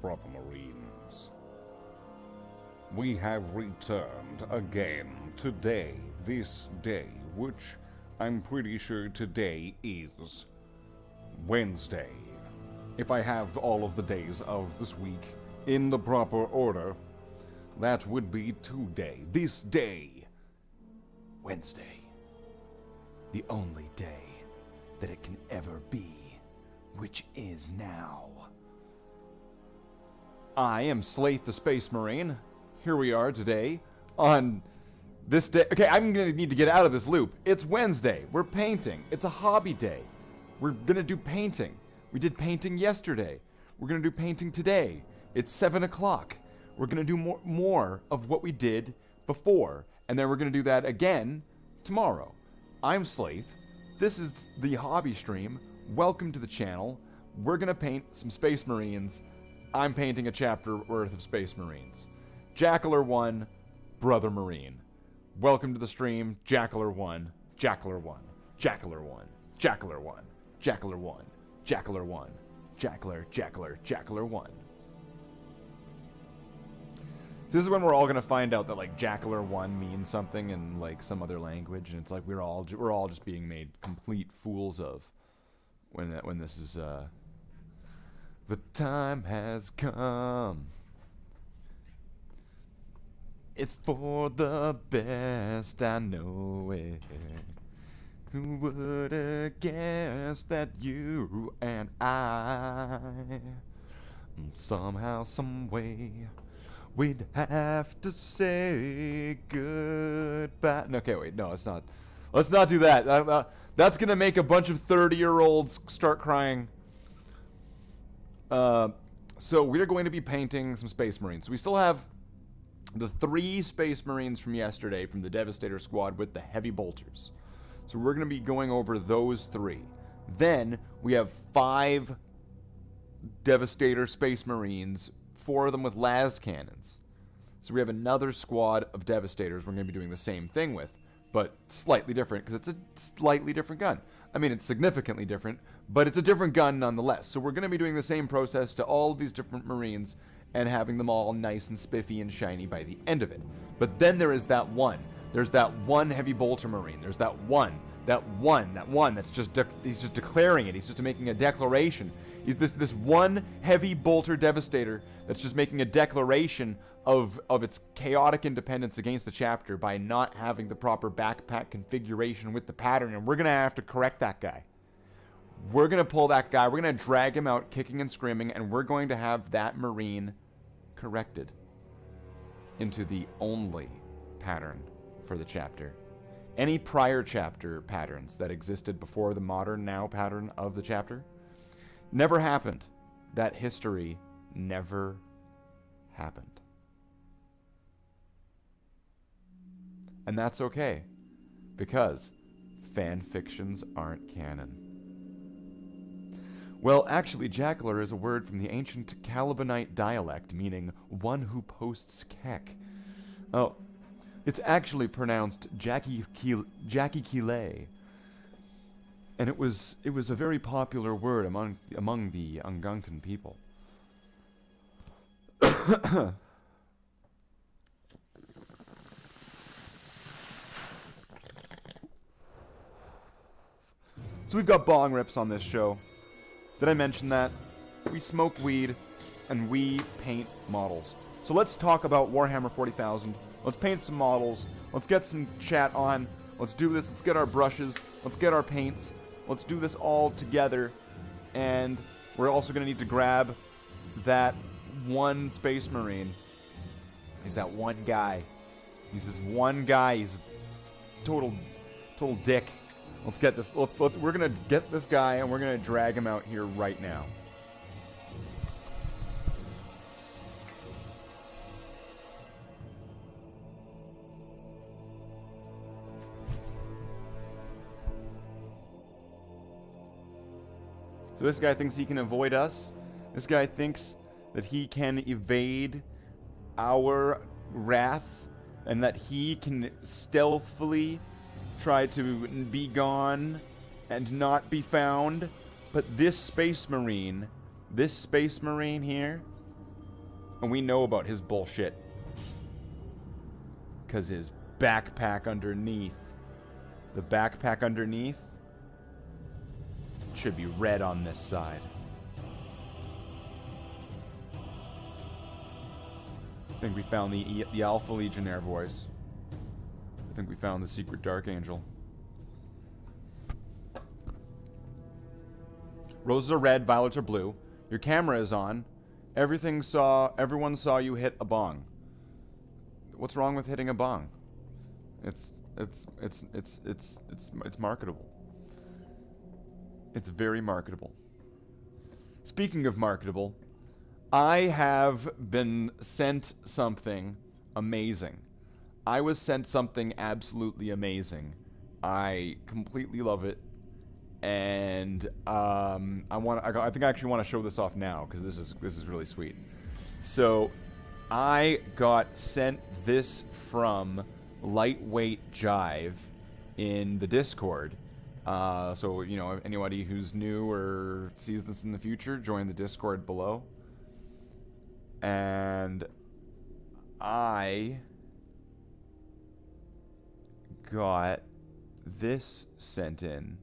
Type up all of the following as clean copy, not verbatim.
Brother Marines. We have returned again today, this day, which I'm pretty sure today is Wednesday. If I have all of the days of this week in the proper order, that would be today. This day, Wednesday. The only day that it can ever be, which is now. I am Slathe the Space Marine. Here we are today on this day. Okay, I'm gonna need to get out of this loop. It's Wednesday. We're painting. It's a hobby day. We're gonna do painting. We did painting yesterday. We're gonna do painting today. It's 7 o'clock. We're gonna do more of what we did before, and then we're gonna do that again tomorrow. I'm Slathe. This is the hobby stream. Welcome to the channel. We're gonna paint some Space Marines. I'm painting a chapter worth of Space Marines. Jackler 1, Brother Marine. Welcome to the stream, Jackler 1, Jackler 1, Jackler 1, Jackler 1, Jackler 1, Jackler 1, Jackler 1. So this is when we're all gonna find out that like Jackler 1 means something in like some other language, and it's like we're all just being made complete fools of when this is the time has come. It's for the best, I know it. Who would have guessed that you and I, somehow, some way, we'd have to say goodbye. No, okay, wait, no, it's not. Let's not do that. That's gonna make a bunch of 30-year-olds start crying. So we're going to be painting some Space Marines. So we still have the 3 Space Marines from yesterday from the Devastator squad with the heavy bolters. So we're going to be going over those 3. Then we have 5 Devastator Space Marines, 4 of them with las cannons. So we have another squad of Devastators we're going to be doing the same thing with, but slightly different because it's a slightly different gun. I mean, it's significantly different, but it's a different gun nonetheless. So we're going to be doing the same process to all of these different Marines and having them all nice and spiffy and shiny by the end of it. But then there is that one. There's that one heavy bolter Marine. There's that one that's just he's just declaring it. He's just making a declaration. He's this one heavy bolter Devastator that's just making a declaration of its chaotic independence against the chapter by not having the proper backpack configuration with the pattern, and we're gonna have to correct that guy. We're gonna pull that guy, we're gonna drag him out kicking and screaming, and we're going to have that Marine corrected into the only pattern for the chapter. Any prior chapter patterns that existed before the modern now pattern of the chapter never happened. That history never happened. And that's okay, because fan fictions aren't canon. Well, actually, Jackler is a word from the ancient Calibanite dialect, meaning one who posts keck. Oh, it's actually pronounced Jackie Kile, and it was a very popular word among the Algonquin people. So we've got bong rips on this show. Did I mention that? We smoke weed and we paint models. So let's talk about Warhammer 40,000. Let's paint some models. Let's get some chat on. Let's do this. Let's get our brushes. Let's get our paints. Let's do this all together. And we're also going to need to grab that one Space Marine. He's that one guy. He's this one guy. He's total dick. Let's get this. We're going to get this guy and we're going to drag him out here right now. So this guy thinks he can avoid us. This guy thinks that he can evade our wrath and that he can stealthily try to be gone and not be found. But this Space Marine here, And we know about his bullshit. Because his backpack underneath. The backpack underneath should be red on this side. I think we found the Alpha Legionnaire, boys. I think we found the secret Dark Angel. Roses are red, violets are blue. Your camera is on. Everyone saw you hit a bong. What's wrong with hitting a bong? It's marketable. It's very marketable. Speaking of marketable, I have been sent something amazing. I was sent something absolutely amazing. I completely love it. And I think I actually want to show this off now because this is really sweet. So I got sent this from Lightweight Jive in the Discord. So you know, anybody who's new or sees this in the future, join the Discord below. And I got this sent in.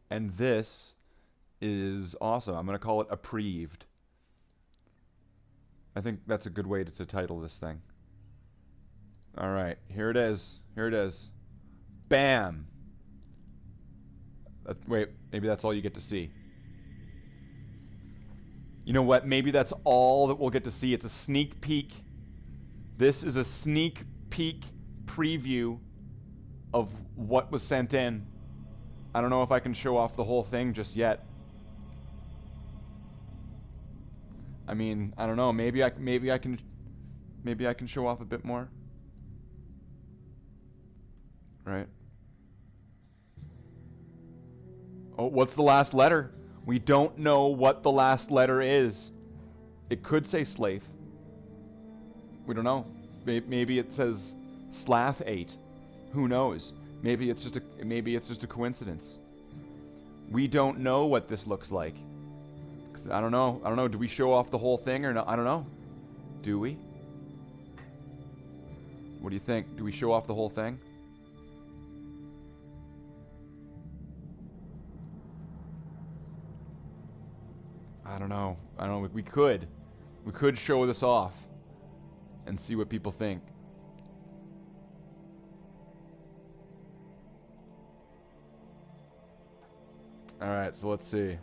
And this is awesome. I'm going to call it Approved. I think that's a good way to title this thing. All right, here it is. Here it is. Bam. Wait, maybe that's all you get to see. You know what? Maybe that's all that we'll get to see. It's a sneak peek. This is a sneak peek preview of what was sent in. I don't know if I can show off the whole thing just yet. I mean, I don't know. Maybe I can show off a bit more. Right? Oh, what's the last letter? We don't know what the last letter is. It could say Slathe. We don't know. Maybe it says Slathe 8. Who knows? Maybe it's just a coincidence. We don't know what this looks like. I don't know. I don't know. Do we show off the whole thing or no? I don't know. Do we? What do you think? Do we show off the whole thing? I don't know. I don't know. We could show this off and see what people think. All right, so let's see.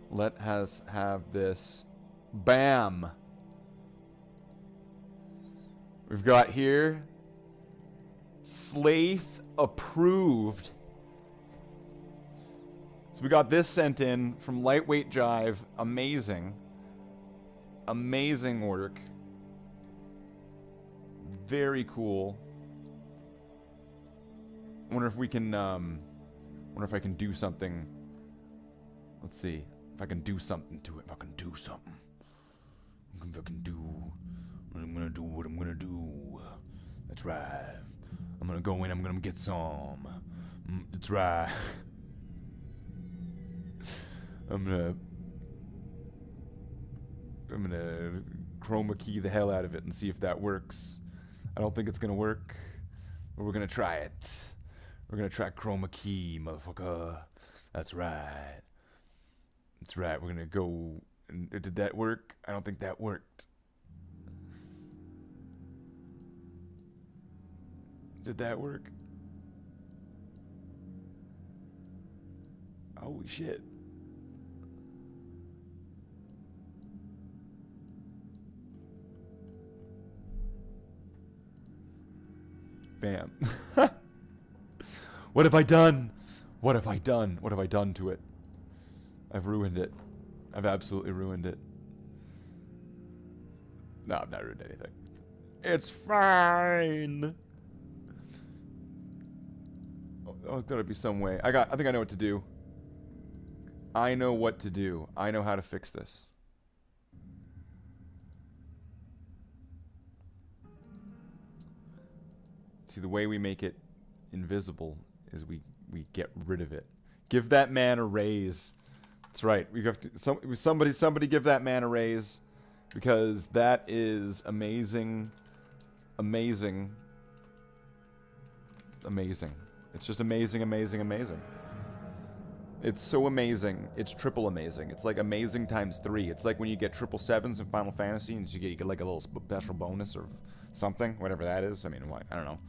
Let us have this. Bam. We've got here Slathe approved. So we got this sent in from Lightweight Jive. Amazing. Amazing work. Very cool. I wonder if we can wonder if I can do something. Let's see. If I can do something to it. If I can do something. If I can do. I'm gonna do what I'm gonna do. That's right. I'm gonna go in. I'm gonna get some. That's right. I'm gonna chroma key the hell out of it and see if that works. I don't think it's gonna work, but we're gonna try it. We're gonna try chroma key, motherfucker. That's right. That's right. We're gonna go. Did that work? I don't think that worked. Did that work? Holy shit. Bam. What have I done? What have I done? What have I done to it? I've ruined it. I've absolutely ruined it. No, I've not ruined anything. It's fine. Oh, there's gotta be some way. I think I know what to do. I know what to do. I know how to fix this. See, the way we make it invisible is we get rid of it. Give that man a raise. That's right. We have to somebody give that man a raise, because that is amazing, amazing, amazing. It's just amazing, amazing, amazing. It's so amazing. It's triple amazing. It's like amazing times 3. It's like when you get 777s in Final Fantasy and you get like a little special bonus or something, whatever that is. I mean, why, I don't know.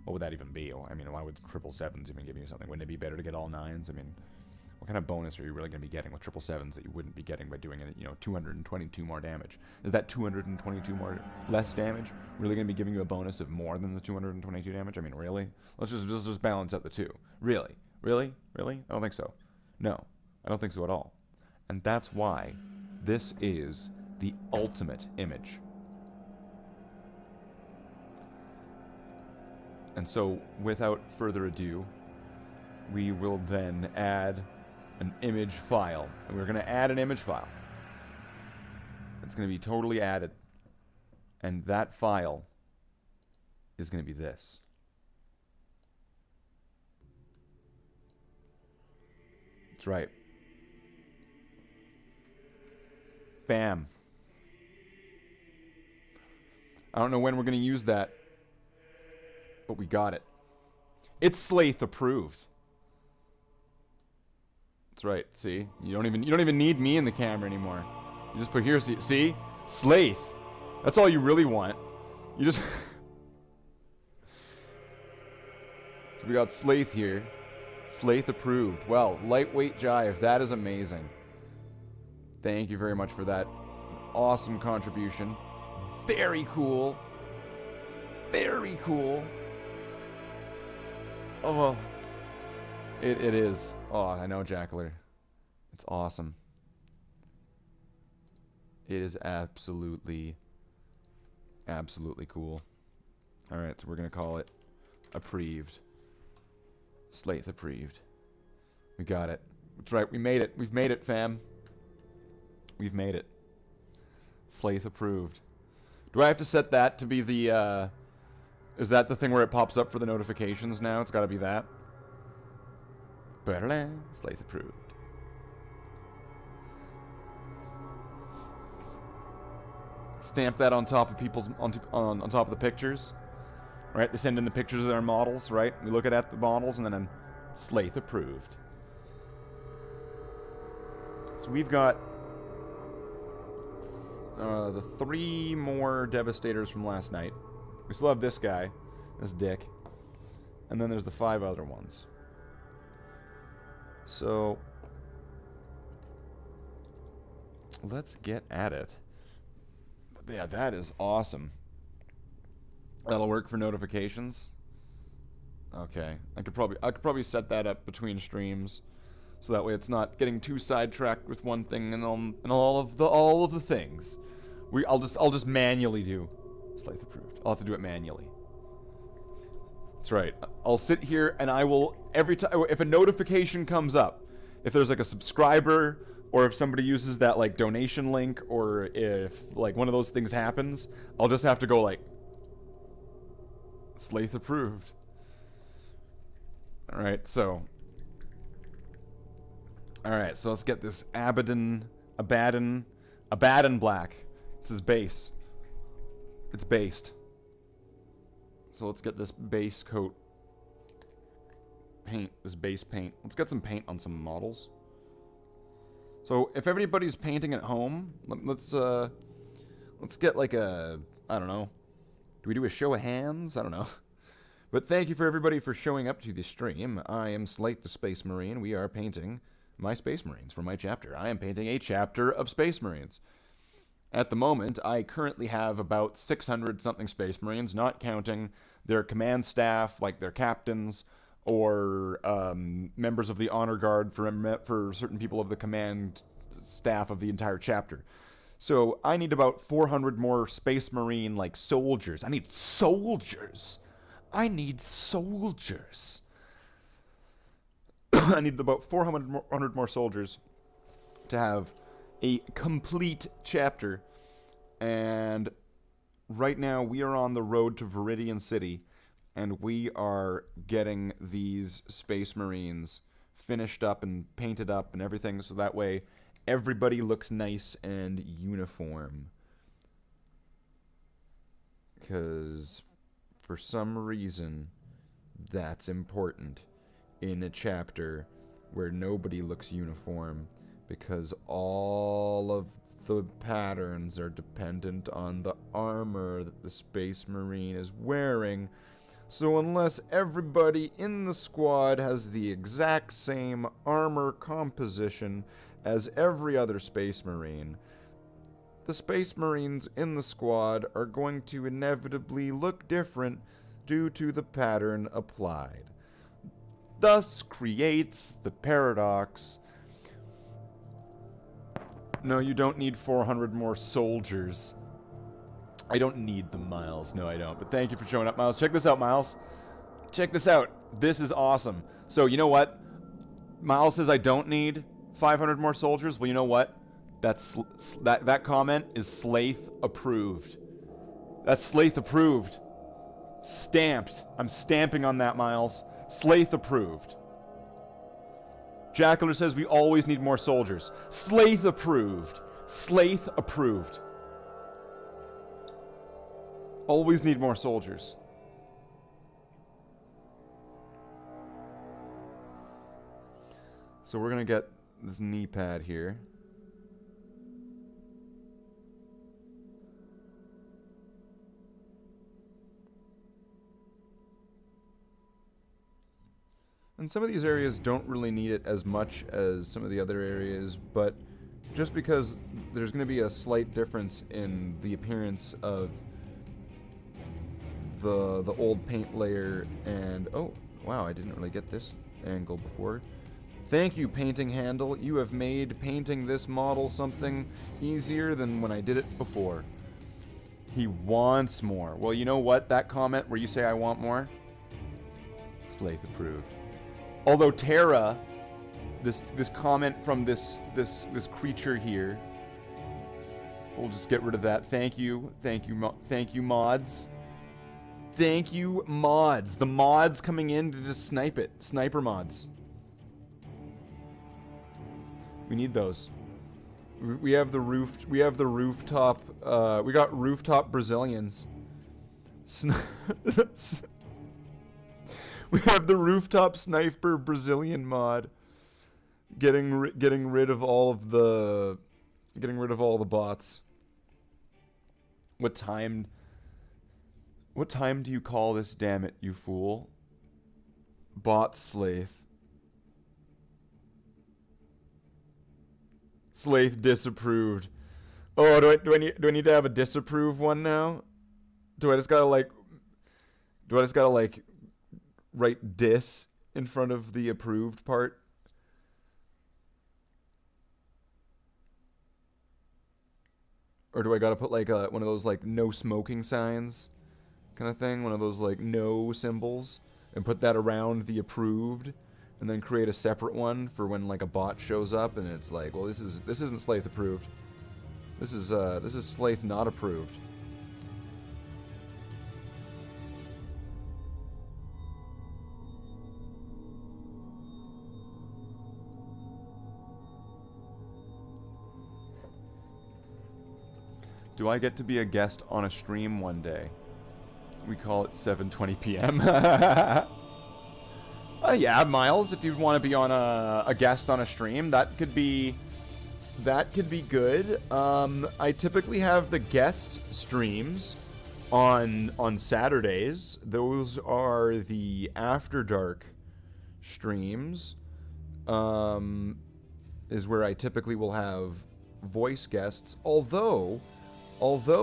What would that even be? I mean, why would 777s even give you something? Wouldn't it be better to get all 9s? I mean, what kind of bonus are you really going to be getting with 777s that you wouldn't be getting by doing it, 222 more damage? Is that 222 more less damage really going to be giving you a bonus of more than the 222 damage? I mean, really? Let's just balance out the two. Really? Really? Really? I don't think so. No, I don't think so at all. And that's why this is the ultimate image. And so, without further ado, we will then add an image file. And we're going to add an image file. It's going to be totally added. And that file is going to be this. That's right. Bam. I don't know when we're going to use that, but we got it. It's Slathe approved. That's right. See, you don't even need me in the camera anymore. You just put here. See, Slathe. That's all you really want. You just. So we got Slathe here. Slathe approved. Well, lightweight jive. That is amazing. Thank you very much for that awesome contribution. Very cool. Very cool. Oh, it is. Oh, I know, Jackler. It's awesome. It is absolutely cool. All right, so we're gonna call it approved. Slathe approved. We got it. That's right. We made it. We've made it, fam. We've made it. Slathe approved. Do I have to set that to be the? Is that the thing where it pops up for the notifications now? It's got to be that. Slathe approved. Stamp that on top of people's on top of the pictures. Right? They send in the pictures of their models, right? We look at the models and then Slathe approved. So we've got the 3 more Devastators from last night. We still have this guy, this dick. And then there's the 5 other ones. So let's get at it. Yeah, that is awesome. That'll work for notifications. Okay, I could probably set that up between streams, so that way it's not getting too sidetracked with one thing and all of the things. I'll just manually do Slathe approved. I'll have to do it manually. That's right. I'll sit here and I will every time if a notification comes up, if there's like a subscriber or if somebody uses that like donation link or if like one of those things happens, I'll just have to go like Slathe approved. Alright, so let's get this Abaddon black. It's his base. It's based. So let's get this base coat paint, this base paint. Let's get some paint on some models. So if everybody's painting at home, let's get like a, I don't know. Do we do a show of hands? I don't know. But thank you for everybody for showing up to the stream. I am Slathe the Space Marine. We are painting my Space Marines for my chapter. I am painting a chapter of Space Marines. At the moment, I currently have about 600-something Space Marines, not counting their command staff, like their captains, or members of the Honor Guard for certain people of the command staff of the entire chapter. So I need about 400 more Space Marine, like, soldiers. I need soldiers. I need about 400 more soldiers to have a complete chapter. And right now we are on the road to Viridian City, and we are getting these Space Marines finished up and painted up and everything, so that way everybody looks nice and uniform. Because for some reason, that's important in a chapter where nobody looks uniform, because all of the patterns are dependent on the armor that the Space Marine is wearing. So unless everybody in the squad has the exact same armor composition as every other Space Marine, the Space Marines in the squad are going to inevitably look different due to the pattern applied. Thus creates the paradox. No, you don't need 400 more soldiers. I don't need them, Miles. No, I don't. But thank you for showing up, Miles. Check this out, Miles. Check this out. This is awesome. So, you know what? Miles says I don't need 500 more soldiers. Well, you know what? That comment is Slathe approved. That's Slathe approved. Stamped. I'm stamping on that, Miles. Slathe approved. Jackler says we always need more soldiers. Slathe approved. Slathe approved. Always need more soldiers. So we're going to get this knee pad here. And some of these areas don't really need it as much as some of the other areas, but just because there's going to be a slight difference in the appearance of the old paint layer and... Oh, wow, I didn't really get this angle before. Thank you, Painting Handle. You have made painting this model something easier than when I did it before. He wants more. Well, you know what? That comment where you say I want more? Slathe approved. Although Terra, this comment from this creature here, we'll just get rid of that. Thank you, mods. Thank you, mods. The mods coming in to just snipe it. Sniper mods. We need those. We have the rooftop. We got rooftop Brazilians. We have the rooftop sniper Brazilian mod. Getting rid of all the bots. What time do you call this, damn it, you fool? Bot Slathe. Slathe disapproved. Oh, do I need to have a disapprove one now? Do I just gotta like write dis in front of the approved part? Or do I gotta put like one of those like no smoking signs kind of thing? One of those like no symbols, and put that around the approved, and then create a separate one for when like a bot shows up and it's like, well, this isn't Slathe approved. This is Slathe not approved. Do I get to be a guest on a stream one day? We call it 7:20 p.m. Yeah, Miles, if you want to be on a guest on a stream, that could be good. I typically have the guest streams on Saturdays. Those are the After Dark streams. Is where I typically will have voice guests, although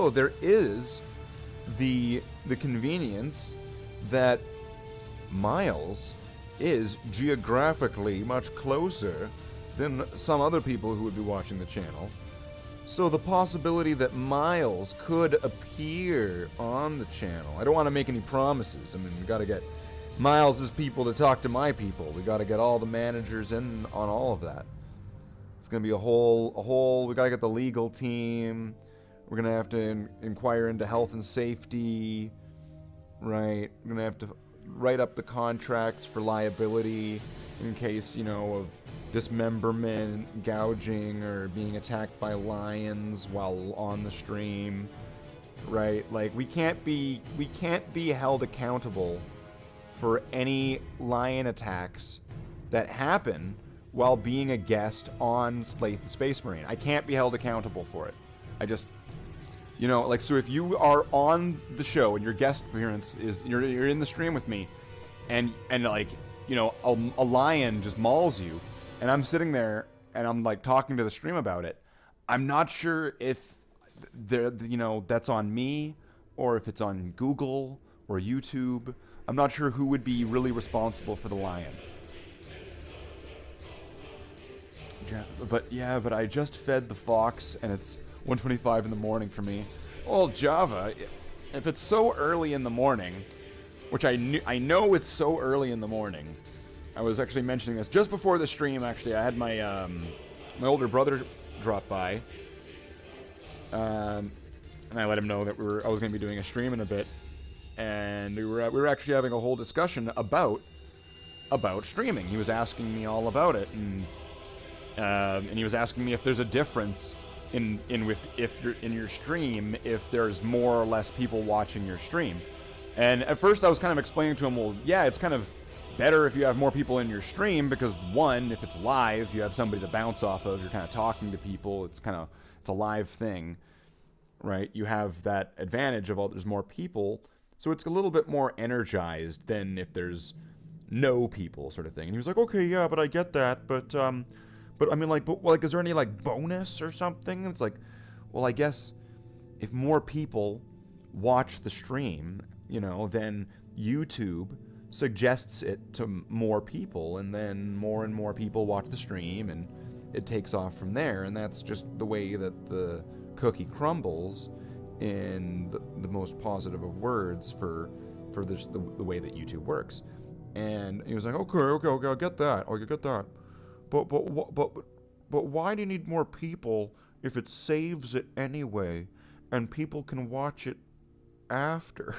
there is the convenience that Miles is geographically much closer than some other people who would be watching the channel. So the possibility that Miles could appear on the channel, I don't want to make any promises. I mean, we got to get Miles' people to talk to my people. We got to get all the managers in on all of that. It's going to be a whole, we got to get the legal team. We're going to have to inquire into health and safety, right? We're going to have to write up the contracts for liability in case, you know, of dismemberment, gouging, or being attacked by lions while on the stream, right? Like, we can't be held accountable for any lion attacks that happen while being a guest on Slathe the Space Marine. I can't be held accountable for it. I just, you know, like, so if you are on the show and your guest appearance is, you're in the stream with me, and like, you know, a lion just mauls you, and I'm sitting there and I'm like talking to the stream about it, I'm not sure if you know, that's on me or if it's on Google or YouTube. I'm not sure who would be really responsible for the lion. But I just fed the fox and it's 1:25 in the morning for me. Well, Java, if it's so early in the morning, which I know it's so early in the morning. I was actually mentioning this just before the stream. Actually, I had my my older brother drop by, and I let him know that I was going to be doing a stream in a bit, and we were actually having a whole discussion about streaming. He was asking me all about it, and he was asking me if there's a difference if you're in your stream, if there's more or less people watching your stream. And at first I was kind of explaining to him, well, yeah, it's kind of better if you have more people in your stream because, one, if it's live, you have somebody to bounce off of. You're kind of talking to people. It's a live thing, right? You have that advantage of there's more people, so it's a little bit more energized than if there's no people, sort of thing. And he was like, okay, yeah, but I get that, but I mean, like, is there any like bonus or something? It's like, well, I guess if more people watch the stream, you know, then YouTube suggests it to more people, and then more and more people watch the stream, and it takes off from there. And that's just the way that the cookie crumbles, in the most positive of words, for this, the way that YouTube works. And he was like, okay, I'll get that. But why do you need more people if it saves it anyway, and people can watch it after?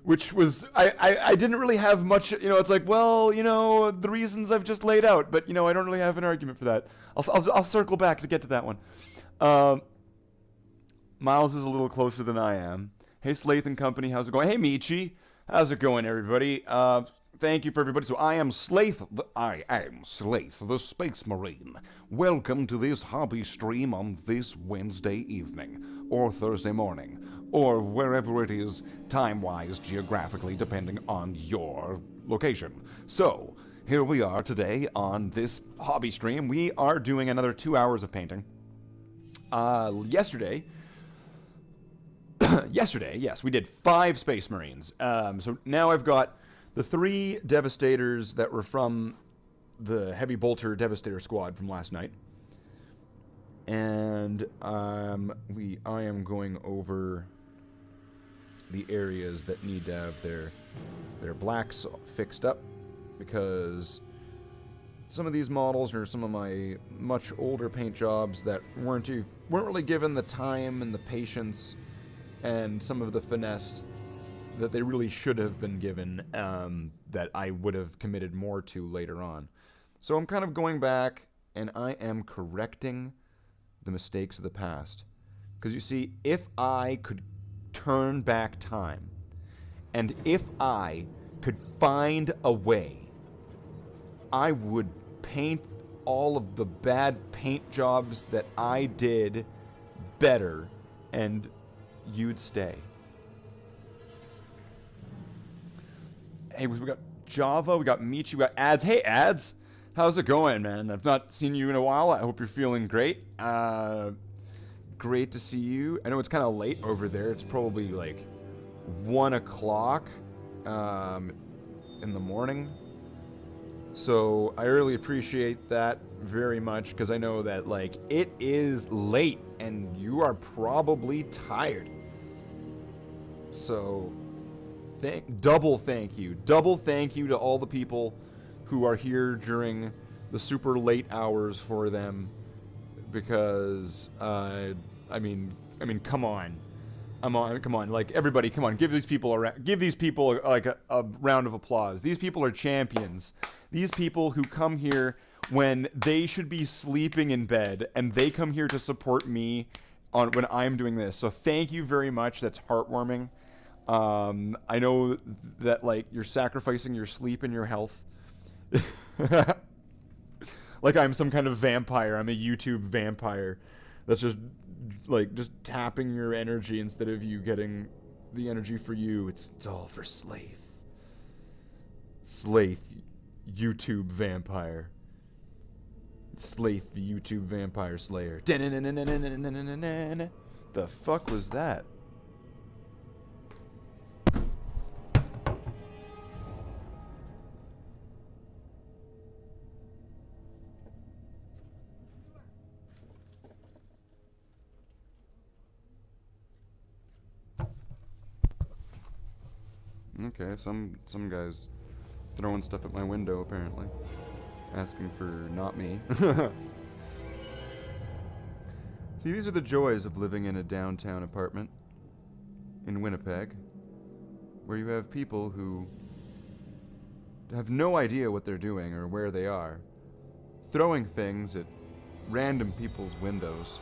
Which was, I didn't really have much, you know, it's like, well, you know, the reasons I've just laid out, but, you know, I don't really have an argument for that. I'll circle back to get to that one. Miles is a little closer than I am. Hey, Slathe and company, how's it going? Hey, Michi, how's it going, everybody? Thank you for everybody. So I am Slathe, the Space Marine. Welcome to this hobby stream on this Wednesday evening, or Thursday morning, or wherever it is time-wise, geographically, depending on your location. So, here we are today on this hobby stream. We are doing another 2 hours of painting. Yesterday, yes, we did 5 Space Marines. So now I've got the 3 Devastators that were from the Heavy Bolter Devastator squad from last night. And I am going over the areas that need to have their blacks fixed up, because some of these models are some of my much older paint jobs that weren't really given the time and the patience and some of the finesse that they really should have been given, that I would have committed more to later on. So I'm kind of going back, and I am correcting the mistakes of the past. Because you see, if I could turn back time, and if I could find a way, I would paint all of the bad paint jobs that I did better, and you'd stay. Hey, we got Java, we got Michi, we got Ads. Hey, Ads! How's it going, man? I've not seen you in a while. I hope you're feeling great. Great to see you. I know it's kind of late over there. It's probably like 1 o'clock in the morning. So I really appreciate that very much, because I know that, like, it is late and you are probably tired. So double thank you to all the people who are here during the super late hours for them, because I mean come on, I'm on. Come on, like everybody, come on. Give these people like a round of applause. These people are champions. These people who come here when they should be sleeping in bed, and they come here to support me on when I'm doing this. So thank you very much. That's heartwarming. I know that like you're sacrificing your sleep and your health. Like I'm some kind of vampire. I'm a YouTube vampire that's just tapping your energy instead of you getting the energy for you. It's all for Slathe. Slathe, YouTube vampire. Slathe, the YouTube vampire slayer. The fuck was that? Okay, some guy's throwing stuff at my window apparently, asking for not me. See, these are the joys of living in a downtown apartment in Winnipeg, where you have people who have no idea what they're doing or where they are, throwing things at random people's windows,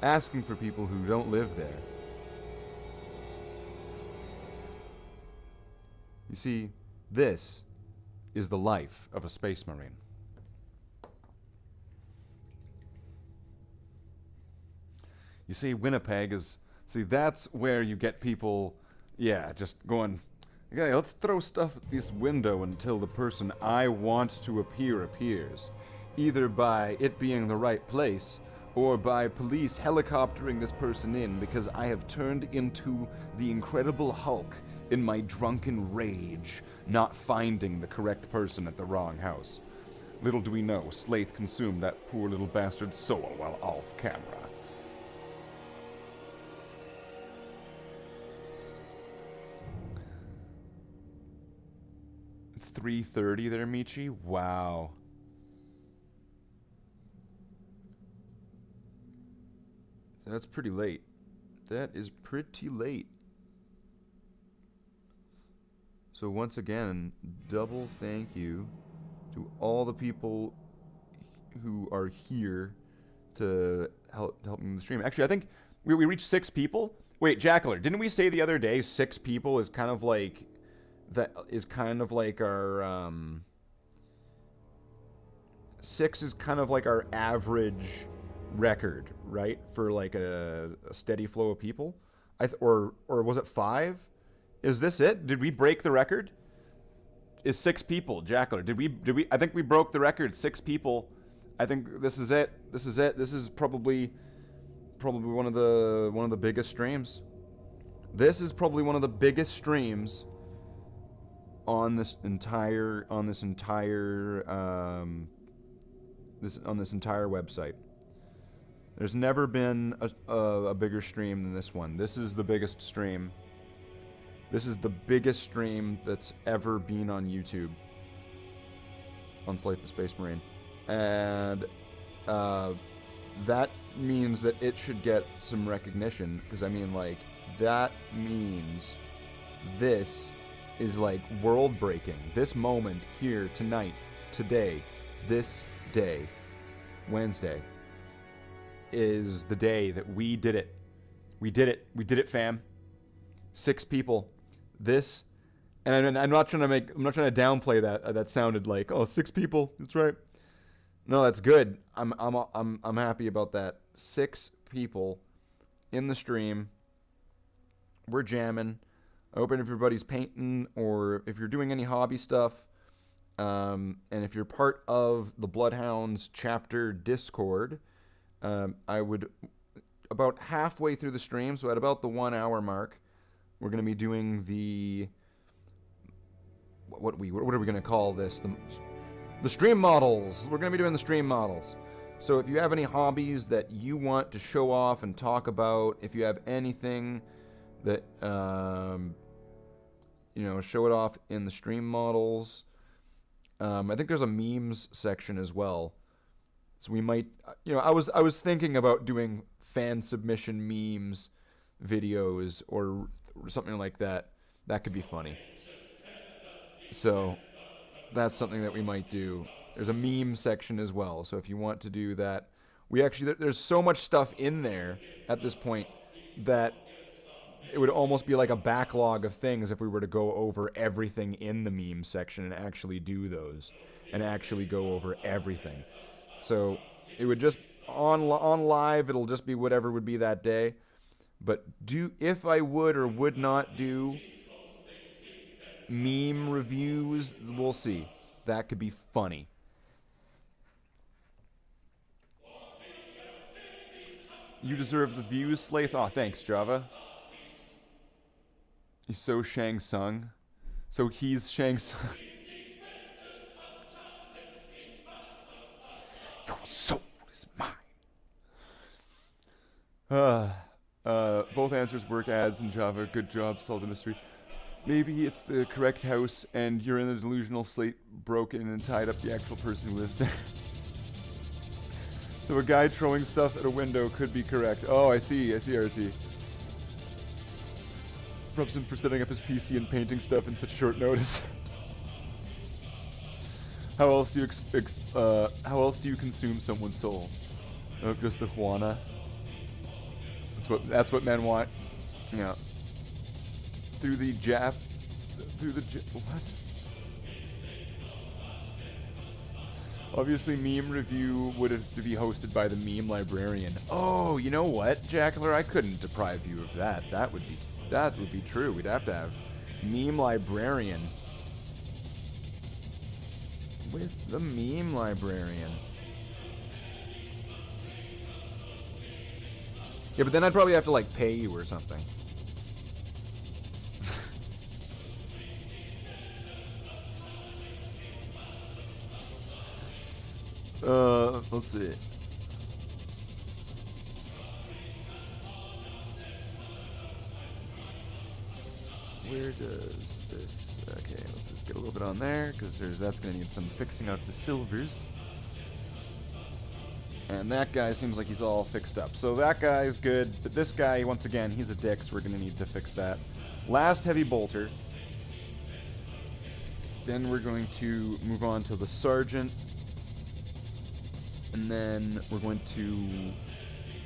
asking for people who don't live there. You see, this is the life of a space marine. You see, Winnipeg is... See, that's where you get people, yeah, just going, okay, let's throw stuff at this window until the person I want to appear appears. Either by it being the right place, or by police helicoptering this person in because I have turned into the Incredible Hulk in my drunken rage, not finding the correct person at the wrong house. Little do we know, Slathe consumed that poor little bastard's soul while off camera. It's 3:30 there, Michi? Wow. So that's pretty late. That is pretty late. So once again, double thank you to all the people who are here to help me with the stream. Actually, I think we reached 6 people. Wait, Jackler, didn't we say the other day 6 people is kind of like our 6 is kind of like our average record, right? For like a steady flow of people. Or was it 5? Is this it? Did we break the record? Is 6 people, Jackler? Did we I think we broke the record. 6 people. I think this is it. This is it. This is probably one of the biggest streams. This is probably one of the biggest streams on this entire website. There's never been a bigger stream than this one. This is the biggest stream. This is the biggest stream that's ever been on YouTube. On Slathe the Space Marine. And that means that it should get some recognition. Because, I mean, like, that means this is, like, world-breaking. This moment here, tonight, today, this day, Wednesday, is the day that we did it. We did it. We did it, fam. 6 people. This, and I'm not trying to downplay that. That sounded like, oh, 6 people. That's right. No, that's good. I'm happy about that. 6 people in the stream. We're jamming. I hope everybody's painting, or if you're doing any hobby stuff, and if you're part of the Bloodhounds chapter Discord, I would, about halfway through the stream, so at about the 1 hour mark, we're going to be doing the, what are we going to call this? The stream models. We're going to be doing the stream models. So if you have any hobbies that you want to show off and talk about, if you have anything that, show it off in the stream models. I think there's a memes section as well. So we might, I was thinking about doing fan submission memes videos or something like that. That could be funny. So that's something that we might do. There's a meme section as well. So if you want to do that, we actually, there's so much stuff in there at this point that it would almost be like a backlog of things if we were to go over everything in the meme section and actually do those and actually go over everything. So it would just on live, it'll just be whatever would be that day. But if I would or would not do meme reviews, we'll see. That could be funny. You deserve the views, Slathe. Aw, thanks, Java. He's so Shang Tsung. So he's Shang Tsung. Your soul is mine. Both answers work. Ads in Java. Good job. Solve the mystery. Maybe it's the correct house and you're in the delusional slate broken and tied up the actual person who lives there. So a guy throwing stuff at a window could be correct. Oh, I see RT. Props him for setting up his PC and painting stuff in such short notice. How else do you consume someone's soul? Oh, just the Juana. That's what men want. Yeah. What? Obviously, meme review would have to be hosted by the meme librarian. Oh, you know what, Jackler? I couldn't deprive you of that. That would be true. We'd have to have meme librarian with the meme librarian. Yeah, but then I'd probably have to like pay you or something. Let's see. Where does this... Okay, let's just get a little bit on there, because that's going to need some fixing out of the silvers. And that guy seems like he's all fixed up. So that guy's good, but this guy, once again, he's a dick, so we're going to need to fix that. Last heavy bolter. Then we're going to move on to the sergeant. And then we're going to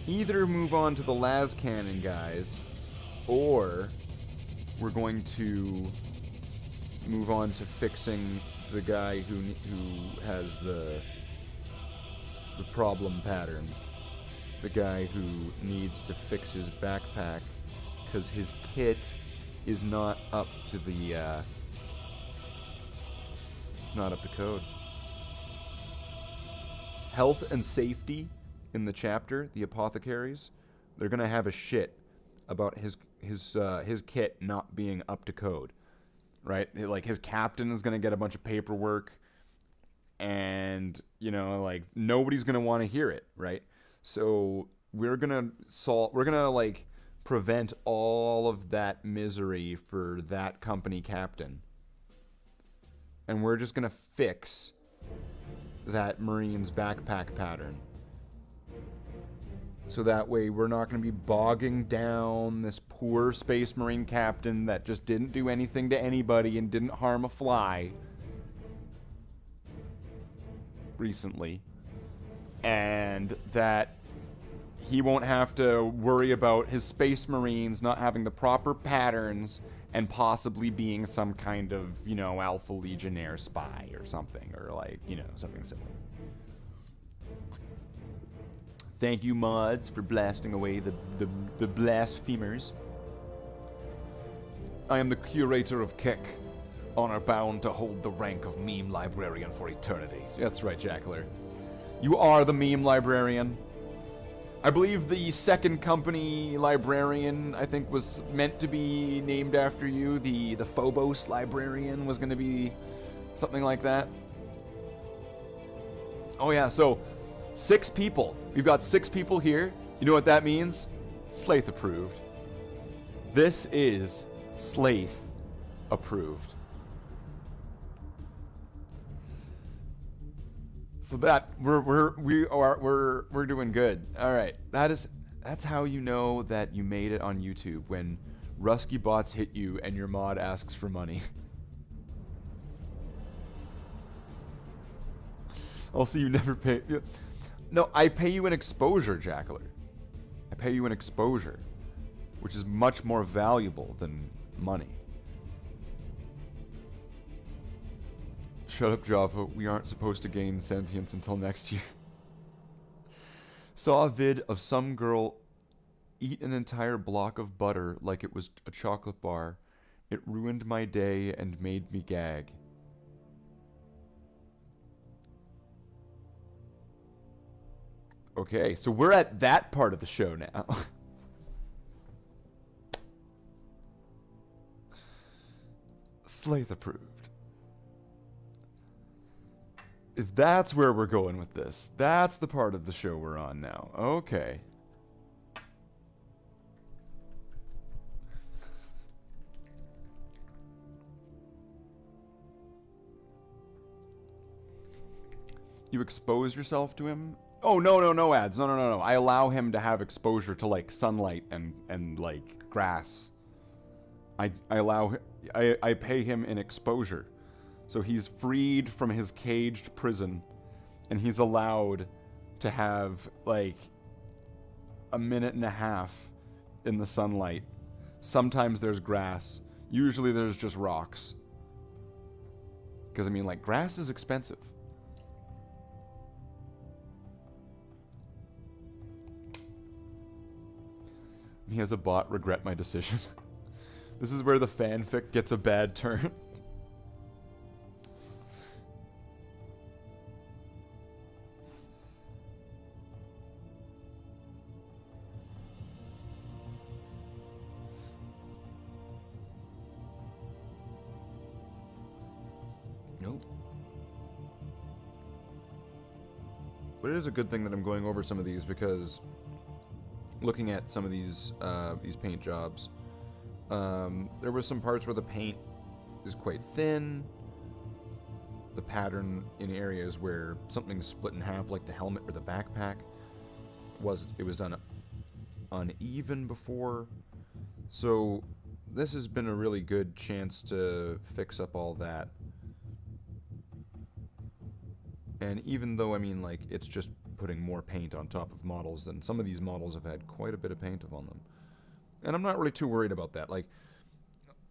either move on to the las cannon guys, or we're going to move on to fixing the guy who has the problem pattern. The guy who needs to fix his backpack because his kit is not up to the it's not up to code. Health and safety in the chapter, the apothecaries, they're gonna have a shit about his kit not being up to code, right? Like his captain is gonna get a bunch of paperwork, and like nobody's gonna want to hear it, right? So we're gonna like prevent all of that misery for that company captain, and we're just gonna fix that Marine's backpack pattern. So that way we're not going to be bogging down this poor Space Marine captain that just didn't do anything to anybody and didn't harm a fly recently. And that he won't have to worry about his Space Marines not having the proper patterns and possibly being some kind of, Alpha Legionnaire spy or something, or like, something similar. Thank you, mods, for blasting away the blasphemers. I am the curator of Keck, honor bound to hold the rank of meme librarian for eternity. That's right, Jackler. You are the meme librarian. I believe the second company librarian, I think, was meant to be named after you. The Phobos librarian was going to be something like that. Oh yeah, so 6 people. We've got 6 people here. You know what that means? Slathe approved. This is Slathe approved. So that we're doing good. All right, that is That's how you know that you made it on YouTube, when Rusky bots hit you and your mod asks for money. Also, you never pay. No, I pay you an exposure, Jackler. I pay you an exposure, which is much more valuable than money. Shut up, Java. We aren't supposed to gain sentience until next year. Saw a vid of some girl eat an entire block of butter like it was a chocolate bar. It ruined my day and made me gag. Okay, so we're at that part of the show now. Slathe approved. If that's where we're going with this, that's the part of the show we're on now. Okay. You expose yourself to him? Oh, no ads. No. I allow him to have exposure to, like, sunlight and like, grass. I pay him in exposure. So he's freed from his caged prison, and he's allowed to have, like, a minute and a half in the sunlight. Sometimes there's grass. Usually there's just rocks. Because, I mean, like, grass is expensive. He has a bot, regret my decision. This is where the fanfic gets a bad turn. Nope. But it is a good thing that I'm going over some of these, because looking at some of these paint jobs, there was some parts where the paint is quite thin. The pattern in areas where something's split in half, like the helmet or the backpack, was done uneven before. So this has been a really good chance to fix up all that. And even though, I mean, like, it's just putting more paint on top of models, and some of these models have had quite a bit of paint on them. And I'm not really too worried about that. Like,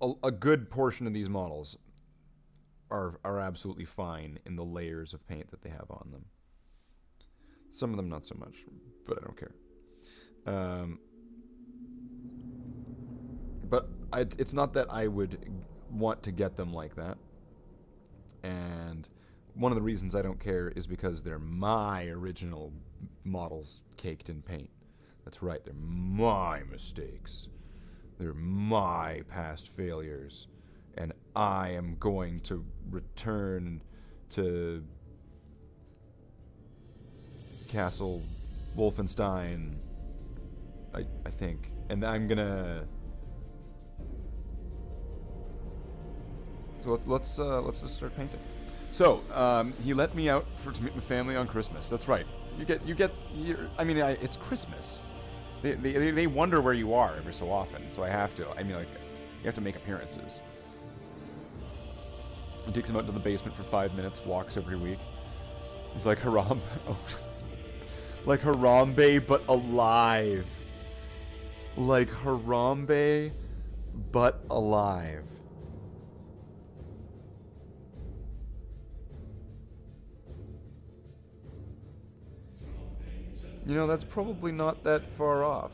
a good portion of these models are absolutely fine in the layers of paint that they have on them. Some of them not so much, but I don't care. But it's not that I would want to get them like that. And one of the reasons I don't care is because they're my original models caked in paint. That's right, they're my mistakes. They're my past failures. And I am going to return to Castle Wolfenstein, I think. And I'm gonna... So let's just start painting. So, he let me out to meet my family on Christmas. That's right. I mean, it's Christmas. They wonder where you are every so often, so I have to. I mean, like, you have to make appearances. He takes him out to the basement for 5 minutes, walks every week. He's like Harambe. Oh. Like Harambe, but alive. Like Harambe, but alive. You know, that's probably not that far off.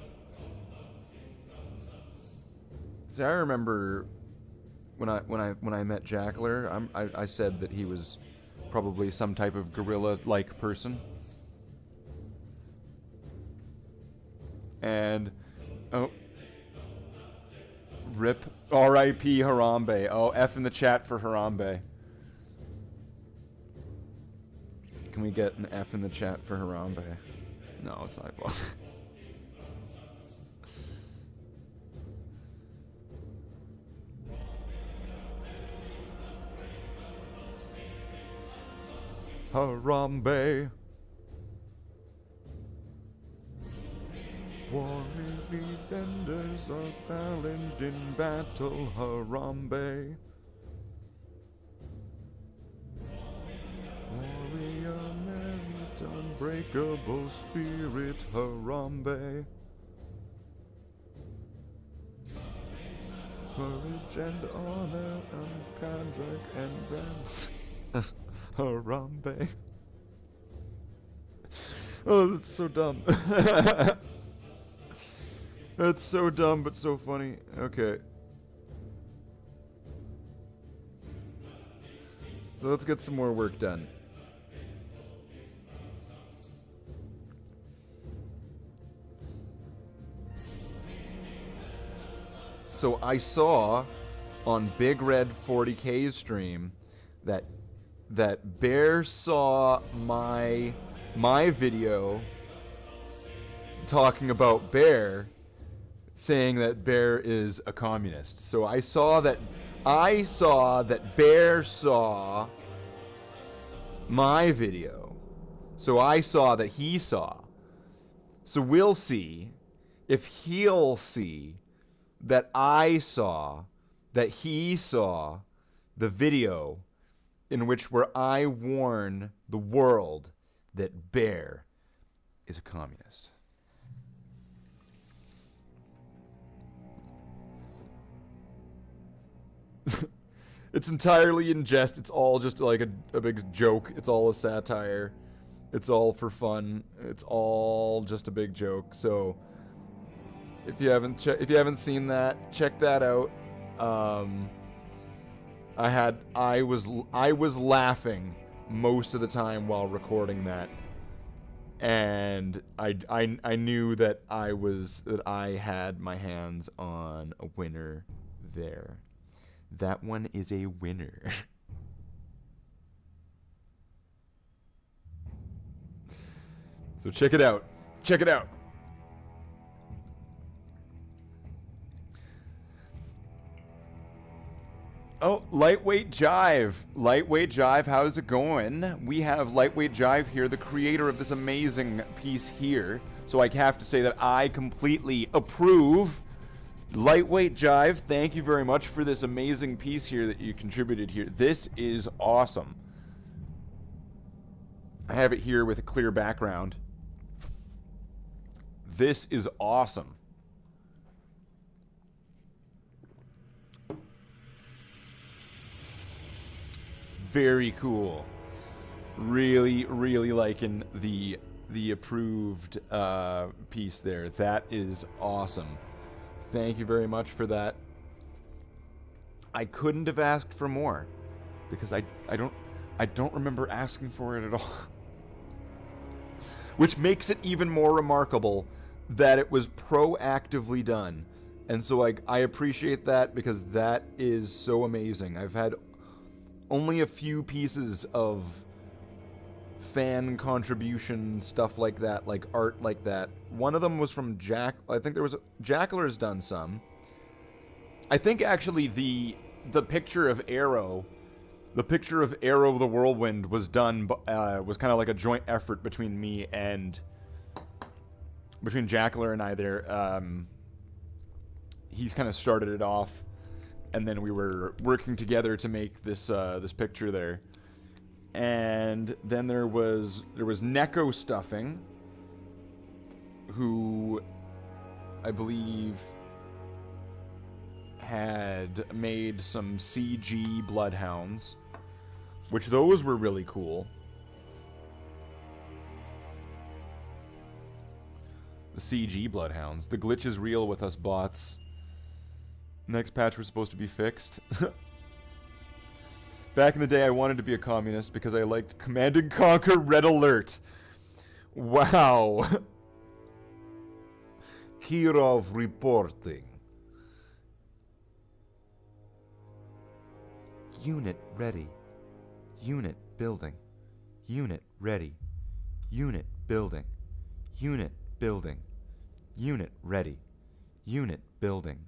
See, I remember when I met Jackler, I said that he was probably some type of gorilla-like person. And oh, rip, R.I.P. Harambe. Oh, F in the chat for Harambe. Can we get an F in the chat for Harambe? No, it's not possible. Harambe. What defenders are challenged in battle, Harambe. Warrior merit, unbreakable spirit, Harambe. Courage and honor, Kandrak and Brand. Harambe. Oh, that's so dumb. That's so dumb, but so funny. Okay. So let's get some more work done. So I saw on Big Red 40K's stream that Bear saw my video talking about Bear, saying that Bear is a communist. So I saw that Bear saw my video. So I saw that he saw. So we'll see if he'll see that I saw that he saw the video in which where I warn the world that Bear is a communist. It's entirely in jest. It's all just like a big joke. It's all a satire. It's all for fun. It's all just a big joke. So if you haven't seen that, check that out. I was laughing most of the time while recording that, and I knew that I had my hands on a winner there. That one is a winner. So check it out. Check it out. Oh, Lightweight Jive. Lightweight Jive, how's it going? We have Lightweight Jive here, the creator of this amazing piece here. So I have to say that I completely approve. Lightweight Jive, thank you very much for this amazing piece here that you contributed here. This is awesome. I have it here with a clear background. This is awesome. Very cool. Really, really liking the approved piece there. That is awesome. Thank you very much for that. I couldn't have asked for more because I don't remember asking for it at all. Which makes it even more remarkable that it was proactively done. And so I appreciate that because that is so amazing. I've had only a few pieces of fan contribution stuff like that, like art like that. One of them was from Jack. I think there was Jackler's done some. I think actually the picture of Arrow, the Whirlwind was done. Was kind of like a joint effort between me and between Jackler and I. There, he's kind of started it off, and then we were working together to make this this picture there. And then there was Neko Stuffing, who I believe had made some CG Bloodhounds, which those were really cool. The CG Bloodhounds. The glitch is real with us bots. Next patch was supposed to be fixed. Back in the day, I wanted to be a communist because I liked Command & Conquer Red Alert. Wow. Kirov reporting. Unit ready. Unit building. Unit ready. Unit building. Unit building. Unit ready. Unit building.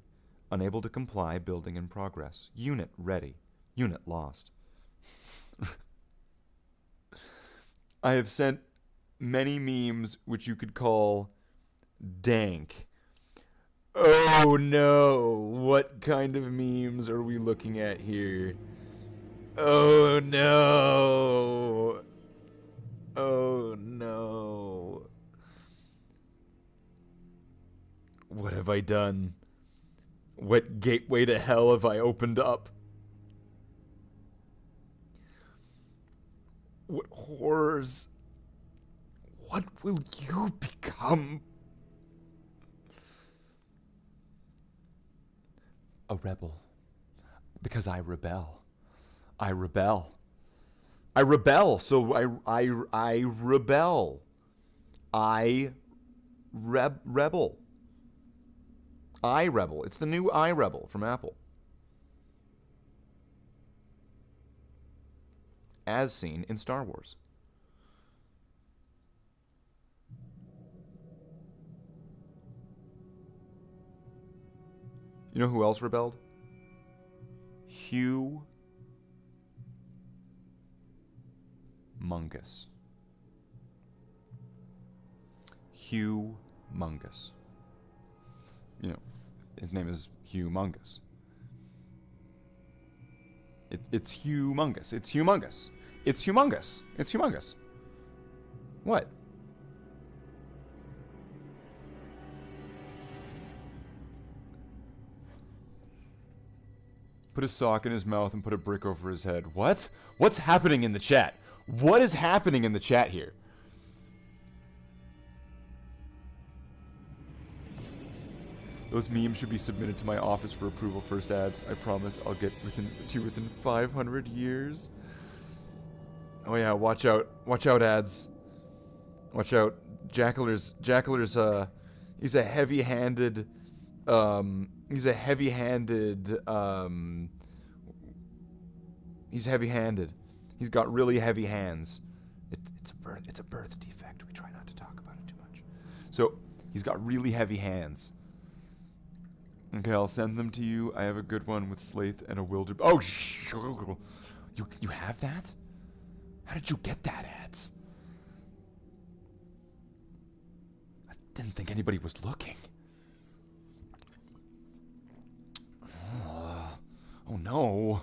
Unable to comply, building in progress. Unit ready. Unit lost. I have sent many memes which you could call dank. Oh no! What kind of memes are we looking at here? Oh no! Oh no! What have I done? What gateway to hell have I opened up? What horrors? What will you become? A rebel. Because I rebel. I rebel. I rebel. So I rebel. Rebel. I rebel. It's the new I rebel from Apple. As seen in Star Wars. You know who else rebelled? Humongous. Humongous. You know, his name is Humongous. It's humongous. It's humongous. It's humongous. It's humongous. What? Put a sock in his mouth and put a brick over his head. What? What's happening in the chat? What is happening in the chat here? Those memes should be submitted to my office for approval first ads. I promise I'll get to you within 500 years. Oh yeah, watch out. Watch out, ads. Watch out. Jackler's, he's a heavy-handed, he's heavy-handed. He's got really heavy hands. It's a birth defect. We try not to talk about it too much. So, he's got really heavy hands. Okay, I'll send them to you. I have a good one with Slathe and a wilder. Oh, you have that? How did you get that, ads? I didn't think anybody was looking. Oh no.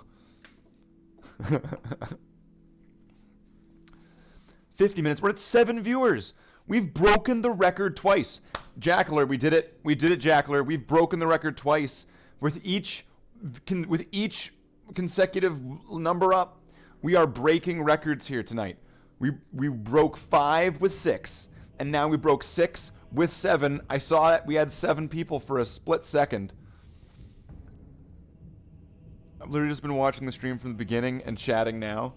50 minutes. We're at 7 viewers. We've broken the record twice. Jackler, we did it. We did it, Jackler. We've broken the record twice. With each consecutive number up, we are breaking records here tonight. We broke 5 with 6, and now we broke 6 with 7. I saw it. We had 7 people for a split second. I've literally just been watching the stream from the beginning and chatting now.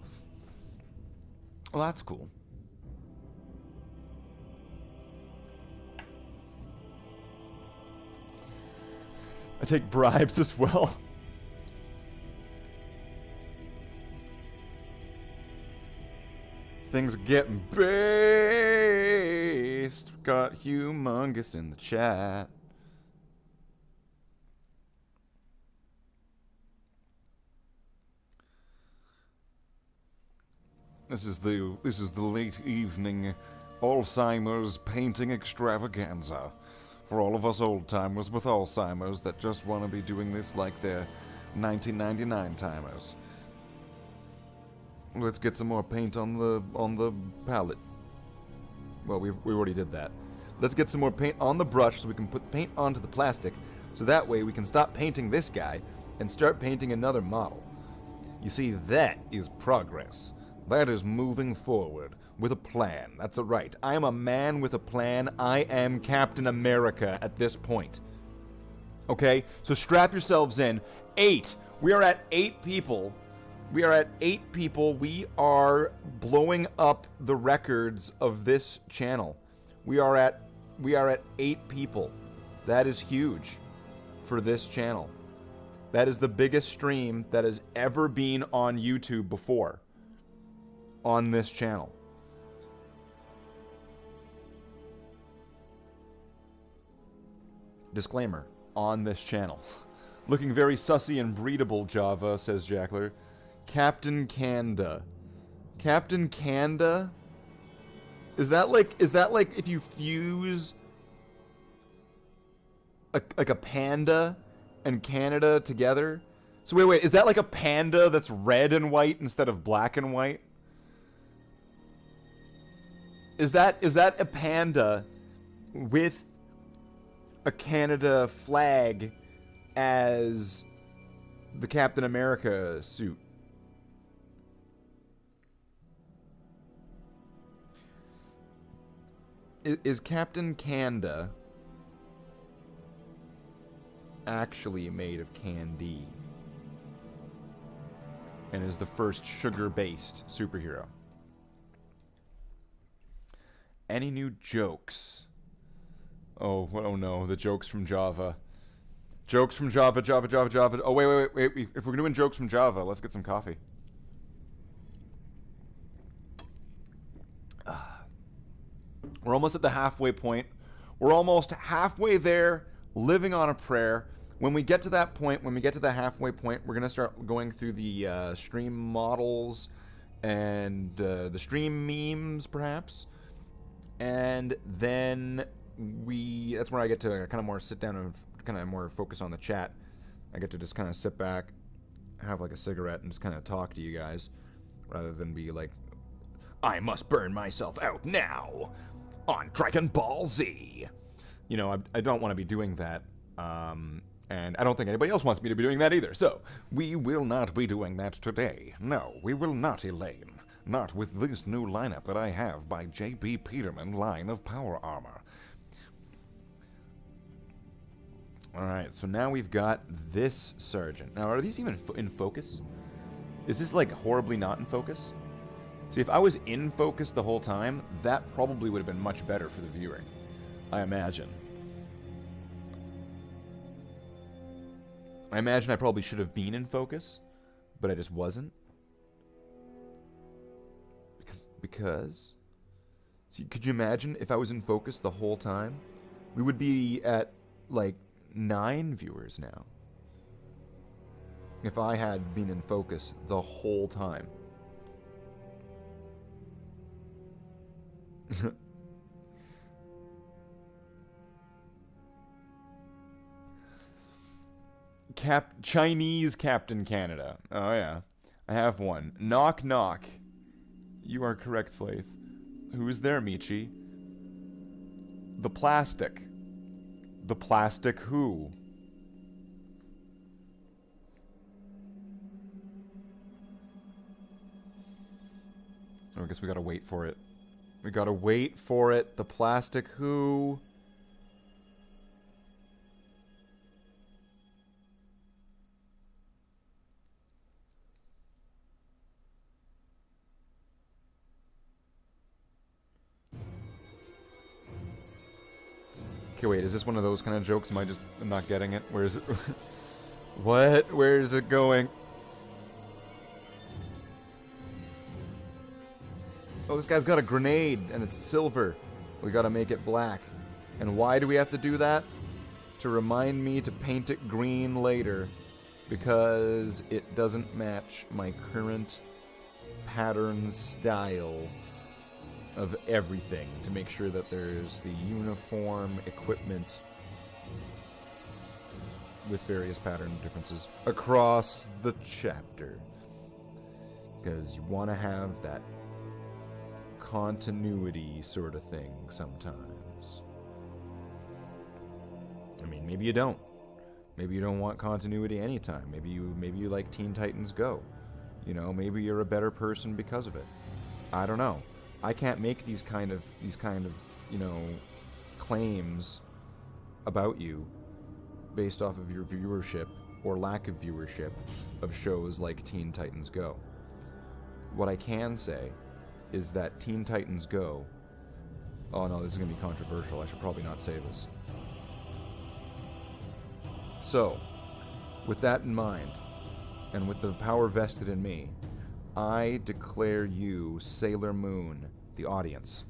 Well, that's cool. I take bribes as well. Things are getting based. Got humongous in the chat. This is the late evening Alzheimer's painting extravaganza. For all of us old-timers with Alzheimer's that just want to be doing this like they're 1999 timers. Let's get some more paint on the palette. Well, we already did that. Let's get some more paint on the brush so we can put paint onto the plastic, so that way we can stop painting this guy and start painting another model. You see, that is progress. That is moving forward with a plan. That's right. I am a man with a plan. I am Captain America at this point. Okay? So strap yourselves in. 8. We are at 8 people. We are at 8 people. We are blowing up the records of this channel. We are at 8 people. That is huge for this channel. That is the biggest stream that has ever been on YouTube before. On this channel. Disclaimer, on this channel. Looking very sussy and breedable, Java, says Jackler. Captain Kanda. Captain Kanda? Is that like if you fuse like a panda and Canada together. So wait, is that like a panda that's red and white instead of black and white? Is that a panda with a Canada flag as the Captain America suit? Is Captain Canada actually made of candy? And is the first sugar-based superhero? Any new jokes? Oh no, the jokes from Java. Jokes from Java. Oh, wait. If we're doing jokes from Java, let's get some coffee. We're almost at the halfway point. We're almost halfway there, living on a prayer. When we get to that point, when we get to the halfway point, we're going to start going through the stream models and the stream memes, perhaps. And then that's where I get to kind of more sit down and kind of more focus on the chat. I get to just kind of sit back, have like a cigarette, and just kind of talk to you guys, rather than be like, I must burn myself out now on Dragon Ball Z. You know, I don't want to be doing that. And I don't think anybody else wants me to be doing that either. So, we will not be doing that today. No, we will not, Elaine. Not with this new lineup that I have by J.B. Peterman line of power armor. Alright, so now we've got this sergeant. Now, are these even in focus? Is this, like, horribly not in focus? See, if I was in focus the whole time, that probably would have been much better for the viewing. I imagine. I probably should have been in focus, but I just wasn't. Because... See, could you imagine if I was in focus the whole time? We would be at, like, 9 viewers now. If I had been in focus the whole time. Chinese Captain Canada. Oh yeah, I have one. Knock knock. You are correct, Slathe. Who is there, Michi? The plastic. The plastic who? Oh, I guess we gotta wait for it. We gotta wait for it. The plastic who? Okay, wait, is this one of those kind of jokes? Am I just not getting it? Where is it? What? Where is it going? Oh, this guy's got a grenade, and it's silver. We gotta make it black. And why do we have to do that? To remind me to paint it green later. Because it doesn't match my current pattern style of everything. To make sure that there's the uniform equipment with various pattern differences across the chapter. Because you want to have that continuity sort of thing sometimes. I mean, maybe you don't. Maybe you don't want continuity anytime. Maybe you like Teen Titans Go. You know, maybe you're a better person because of it. I don't know. I can't make these kind of you know, claims about you based off of your viewership or lack of viewership of shows like Teen Titans Go. What I can say is that Teen Titans Go... Oh no, this is going to be controversial. I should probably not say this. So, with that in mind, and with the power vested in me, I declare you Sailor Moon, the audience.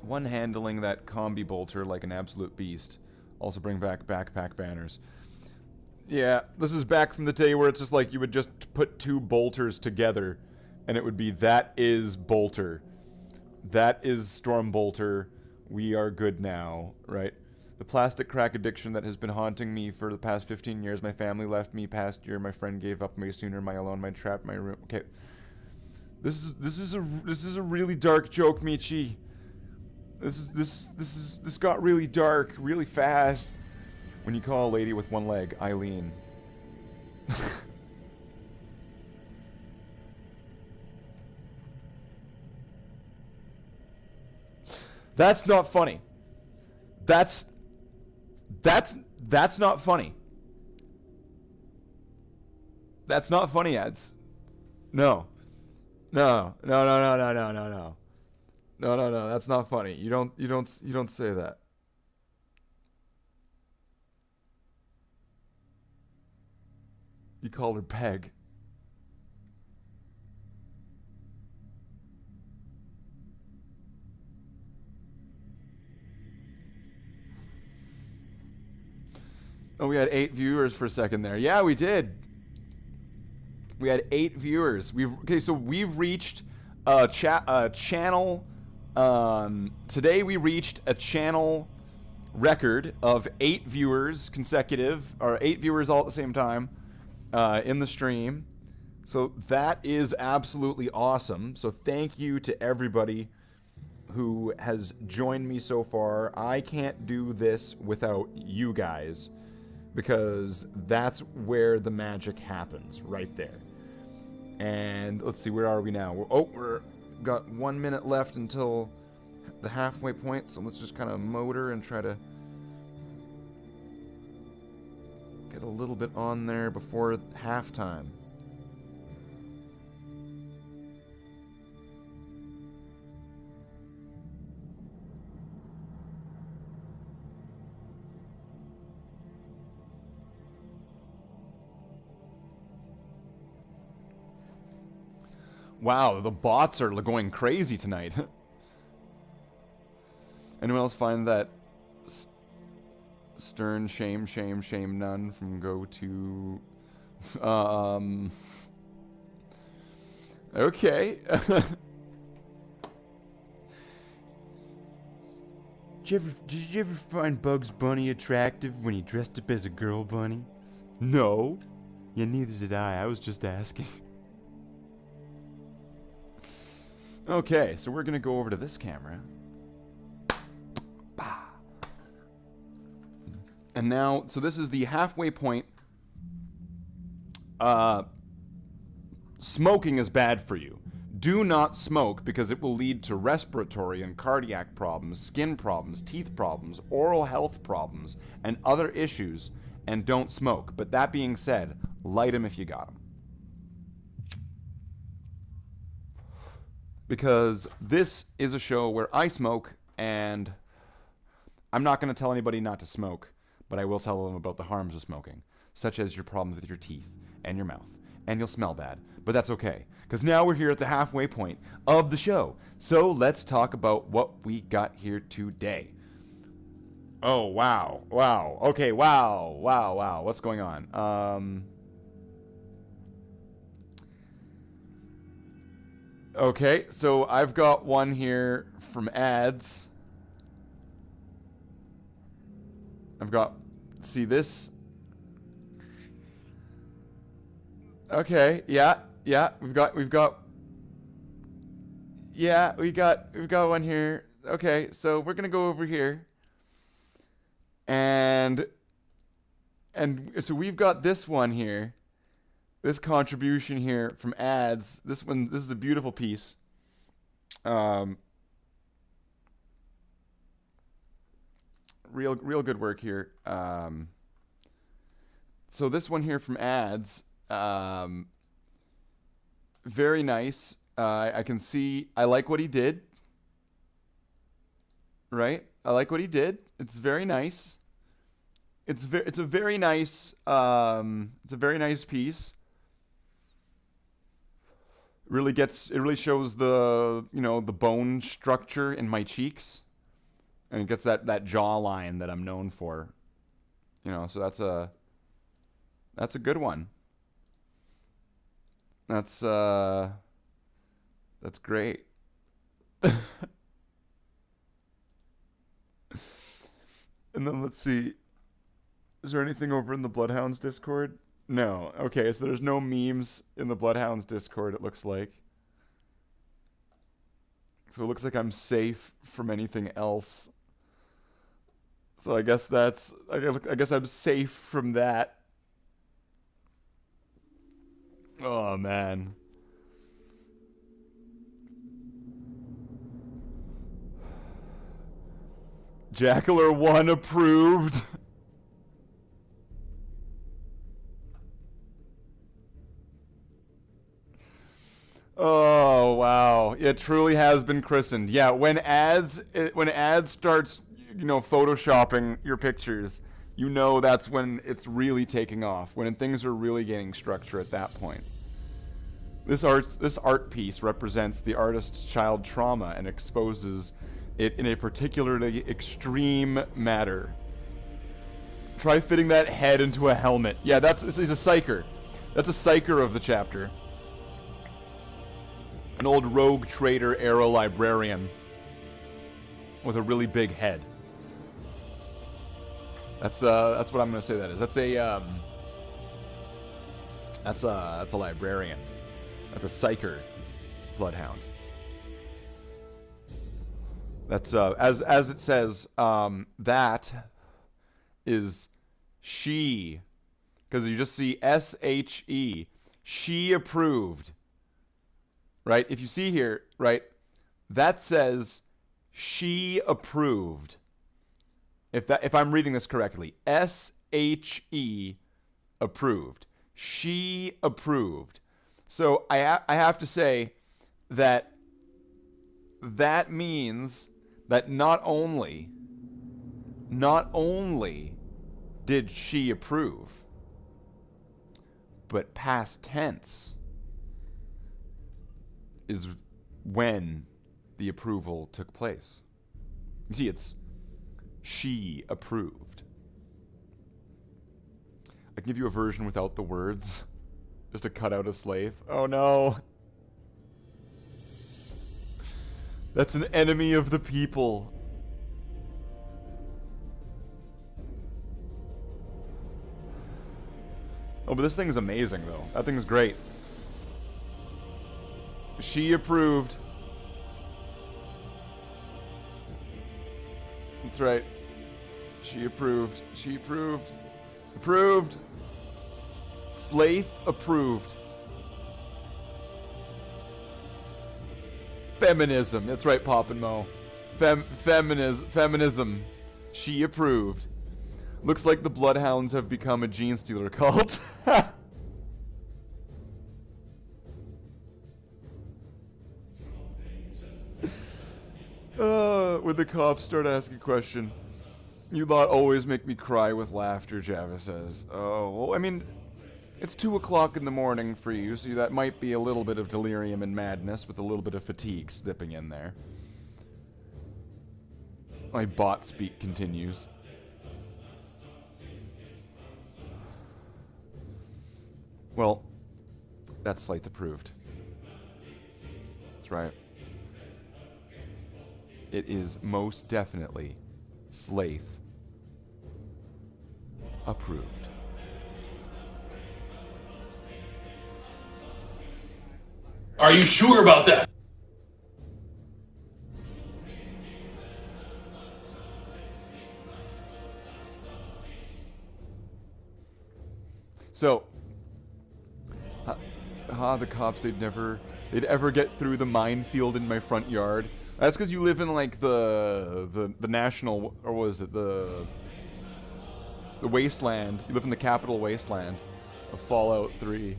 One handling that combi bolter like an absolute beast. Also bring back backpack banners. Yeah, this is back from the day where it's just like you would just put two bolters together and it would be, that is Bolter. That is Storm Bolter We are good now, right? The plastic crack addiction that has been haunting me for the past 15 years. My family left me past year. My friend gave up way sooner. My alone, my trap, my room. Okay. This is a really dark joke, Michi. This got really dark really fast. When you call a lady with one leg Eileen. That's not funny. That's not funny. That's not funny, ads. No. No. No, no, no, no, no, no, no. No, no, no, that's not funny. You don't say that. You called her Peg. Oh, we had 8 viewers for a second there. Yeah, we did. We had 8 viewers. So we've reached a channel. Today we reached a channel record of 8 viewers consecutive, or 8 viewers all at the same time in the stream. So that is absolutely awesome. So thank you to everybody who has joined me so far. I can't do this without you guys, because that's where the magic happens, right there. And let's see, where are we now? We're got 1 minute left until the halfway point, so let's just kind of motor and try to get a little bit on there before halftime. Wow, the bots are going crazy tonight. Anyone else find that stern shame none from go to okay. Did you ever find Bugs Bunny attractive when he dressed up as a girl bunny? No. Yeah, neither did I. I was just asking. Okay, so we're gonna go over to this camera. And now, so this is the halfway point. Smoking is bad for you. Do not smoke, because it will lead to respiratory and cardiac problems, skin problems, teeth problems, oral health problems, and other issues. And don't smoke. But that being said, light them if you got them. Because this is a show where I smoke, and I'm not going to tell anybody not to smoke, but I will tell them about the harms of smoking, such as your problems with your teeth and your mouth, and you'll smell bad. But that's okay, because now we're here at the halfway point of the show. So let's talk about what we got here today. Oh, wow. Wow. Okay, wow. Wow, wow. What's going on? Okay, so I've got one here from ads. I've got, see this? Okay, yeah, we've got one here. Okay, so we're gonna go over here, and so we've got this one here. This contribution here from ads. This is a beautiful piece. Real good work here. So this one here from ads. Very nice. I can see. I like what he did. Right. I like what he did. It's very nice. It's a very nice. It's a very nice piece. It really shows the, the bone structure in my cheeks, and it gets that jawline that I'm known for, so that's a good one. That's great. And then let's see. Is there anything over in the Bloodhounds Discord? No. Okay, so there's no memes in the Bloodhounds Discord, it looks like. So it looks like I'm safe from anything else. So I guess I guess I'm safe from that. Oh, man. Jackler 1 approved. Oh, wow. It truly has been christened. Yeah, when ads starts, photoshopping your pictures, that's when it's really taking off, when things are really gaining structure at that point. This art piece represents the artist's child trauma and exposes it in a particularly extreme manner. Try fitting that head into a helmet. Yeah, he's a psyker. That's a psyker of the chapter. An old rogue trader era librarian with a really big head. That's what I'm gonna say that is. That's a librarian. That's a psyker bloodhound. That's as it says, that is she, because you just see SHE. She approved. Right? If you see here, right, that says she approved. If I'm reading this correctly, SHE approved. She approved. So I have to say that means that not only did she approve, but past tense is when the approval took place. You see, it's she approved. I can give you a version without the words, just to cut out a Slathe. Oh no! That's an enemy of the people. Oh, but this thing is amazing, though. That thing's great. She approved. That's right. She approved. She approved. Approved. Slathe approved. Feminism. That's right, Pop and Mo. Feminism. She approved. Looks like the Bloodhounds have become a gene stealer cult. When the cops start asking a question, you lot always make me cry with laughter, Java says. Oh, well, I mean, it's 2 o'clock in the morning for you, so that might be a little bit of delirium and madness with a little bit of fatigue slipping in there. My bot speak continues. Well, that's Slathe approved. That's right. It is most definitely Slathe approved. Are you sure about that? So, the cops, they'd ever get through the minefield in my front yard. That's because you live in like the national, or was it the wasteland? You live in the capital wasteland of Fallout 3.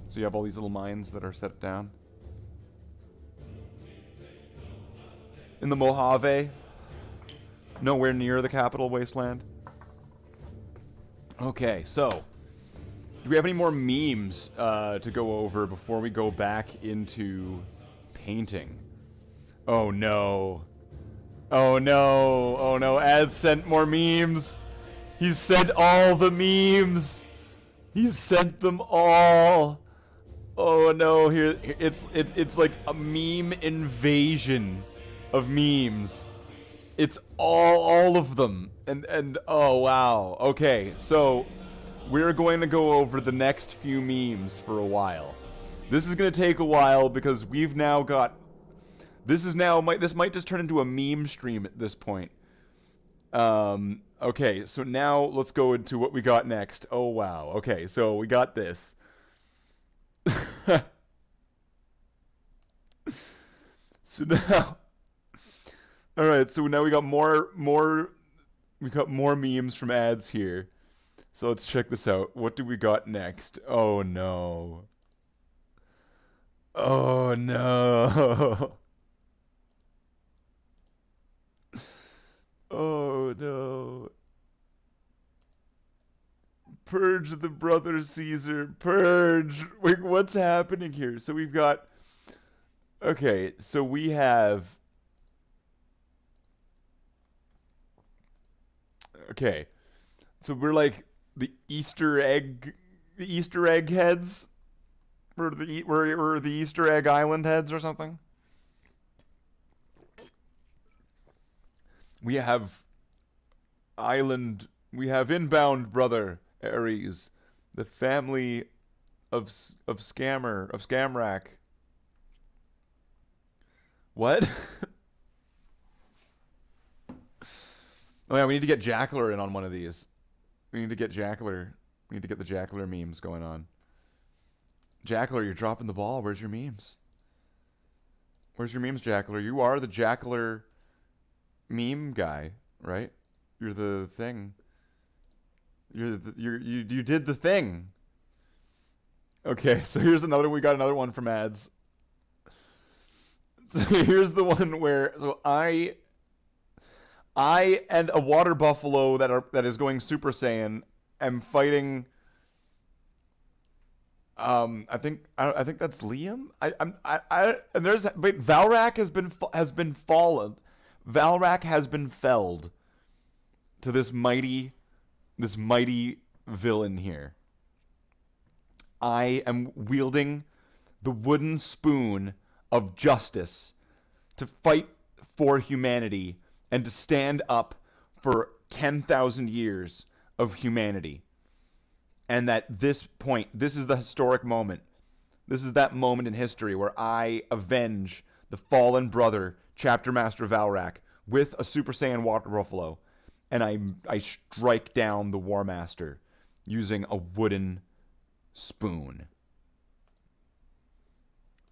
So you have all these little mines that are set down. In the Mojave, nowhere near the capital wasteland. Okay, so do we have any more memes to go over before we go back into painting? Oh no. Oh no. Oh no. Ad sent more memes. He's sent all the memes. He's sent them all. Oh no. Here it's like a meme invasion of memes. It's all of them. And oh wow. Okay, so we're going to go over the next few memes for a while. This is going to take a while because we've now got this might just turn into a meme stream at this point. Okay, so now let's go into what we got next. Oh wow. Okay, so we got this. So now, all right. So now we got more memes from ads here. So let's check this out. What do we got next? Oh no. Oh no. Oh no. Purge the brother Caesar. Purge. Wait, what's happening here? So we've got. Okay, so we have. Okay, so we're like the Easter egg heads, or the Easter egg island heads or something. We have island. We have inbound brother Ares, the family of Scamrack. What? Oh yeah, we need to get Jackler in on one of these. We need to get Jackler. We need to get the Jackler memes going on. Jackler, you're dropping the ball. Where's your memes? Where's your memes, Jackler? You are the Jackler meme guy, right? You're the thing. You did the thing. Okay, so here's another. We got another one from ads. So here's the one where I and a water buffalo that is going Super Saiyan am fighting. I think that's Liam. And there's wait, Valrak has been fallen. Valrak has been felled to this mighty villain here. I am wielding the wooden spoon of justice to fight for humanity and to stand up for 10,000 years of humanity. And at this point, this is the historic moment. This is that moment in history where I avenge the fallen brother, Chapter Master Valrak, with a Super Saiyan Water Buffalo. And I strike down the War Master using a wooden spoon.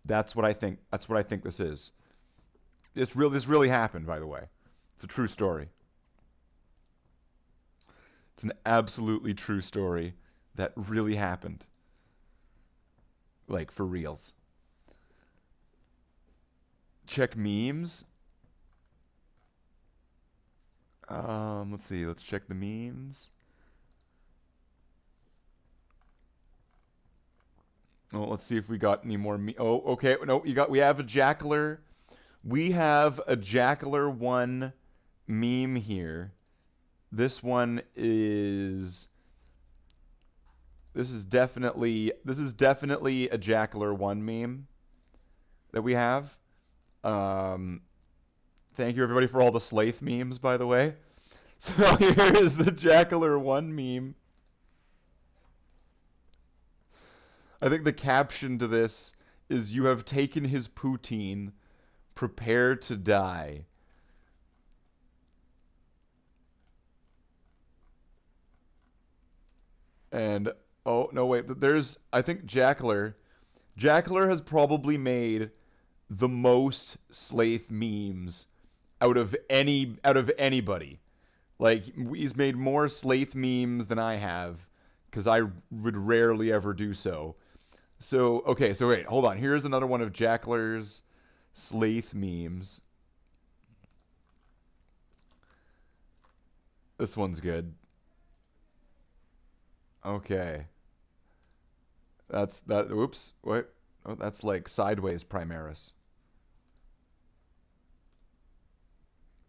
That's what I think. That's what I think this is. This really happened, by the way. It's a true story. It's an absolutely true story that really happened. Like, for reals. Check memes. Let's see. Let's check the memes. Oh, let's see if we got any more. Oh, okay. No, we have a Jackler. We have a Jackler 1 meme here. This one is. This is definitely a Jackler 1 meme that we have. Thank you everybody for all the Slathe memes, by the way. So here is the Jackler 1 meme. I think the caption to this is, "You have taken his poutine. Prepare to die." And, oh, no, wait. I think Jackler has probably made the most Slathe memes out of anybody. Like, he's made more Slathe memes than I have, because I would rarely ever do so. So, okay, so wait, hold on. Here's another one of Jackler's Slathe memes. This one's good. Okay. Oops, what? Oh, that's like Sideways Primaris.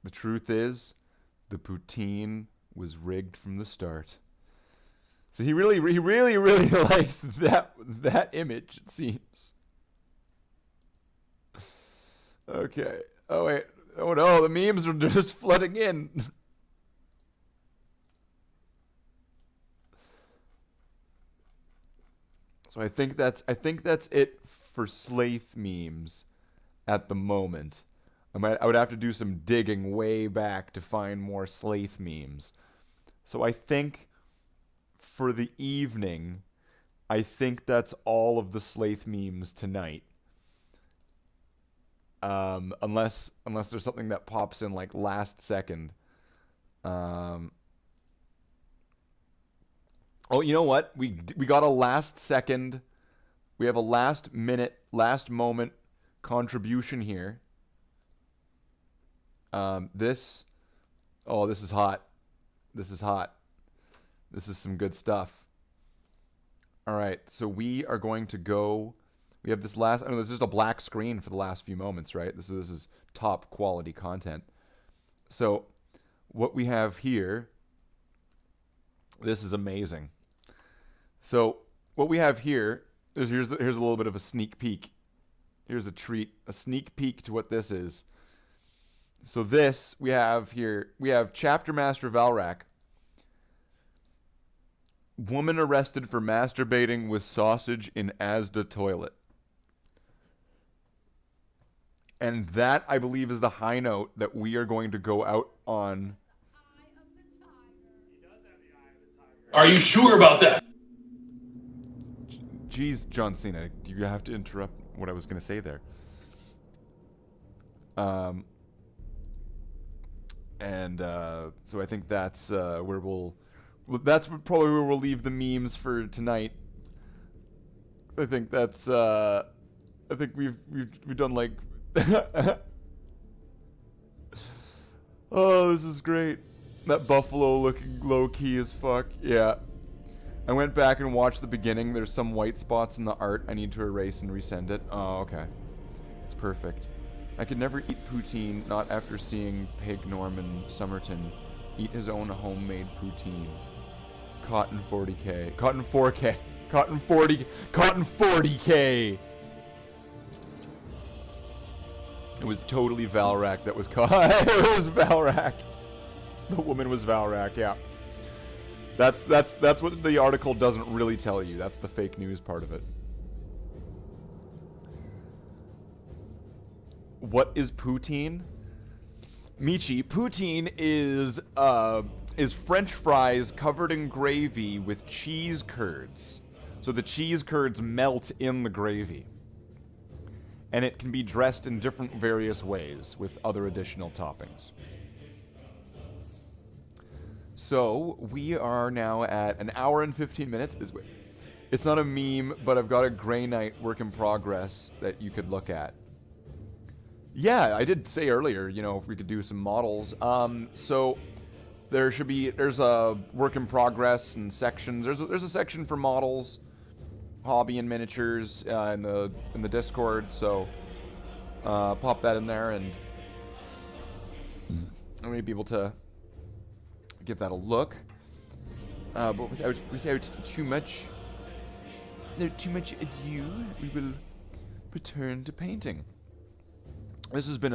The truth is, the poutine was rigged from the start. So he really likes that image, it seems. Okay. Oh wait. Oh no, the memes are just flooding in. So I think that's it for Slathe memes at the moment. I would have to do some digging way back to find more Slathe memes. So I think for the evening, I think that's all of the Slathe memes tonight. Unless there's something that pops in like last second. Oh, you know what? We got a last second. We have a last minute, last moment contribution here. This is hot. This is hot. This is some good stuff. All right, so we are going to go. We have this last. I know there's just a black screen for the last few moments, right? This is top quality content. So what we have here. This is amazing. So what we have here is here's a little bit of a sneak peek. Here's a treat, a sneak peek to what this is. So this we have here. We have Chapter Master Valrak. Woman arrested for masturbating with sausage in Asda toilet. And that, I believe, is the high note that we are going to go out on. Are you sure about that? Jeez, John Cena, do you have to interrupt what I was going to say there? So I think that's where that's probably where we'll leave the memes for tonight. I think that's I think we've done like oh, this is great. That buffalo looking low key as fuck. Yeah. I went back and watched the beginning. There's some white spots in the art I need to erase and resend it. Oh, okay. It's perfect. I could never eat poutine, not after seeing Pig Norman Somerton eat his own homemade poutine. Cotton 40K. Cotton 4K. Cotton 40. Cotton 40K. It was totally Valrak that was caught. It was Valrak. The woman was Valrak, yeah. That's what the article doesn't really tell you. That's the fake news part of it. What is poutine? Michi, poutine is French fries covered in gravy with cheese curds. So the cheese curds melt in the gravy. And it can be dressed in different various ways with other additional toppings. So we are now at an hour and 15 minutes. It's not a meme, but I've got a Grey Knight work in progress that you could look at. Yeah, I did say earlier, you know, if we could do some models. So there's a work in progress and sections. There's a section for models, hobby and miniatures in the Discord. So pop that in there, and I'm gonna be able to give that a look. But without too much ado, we will return to painting. This has been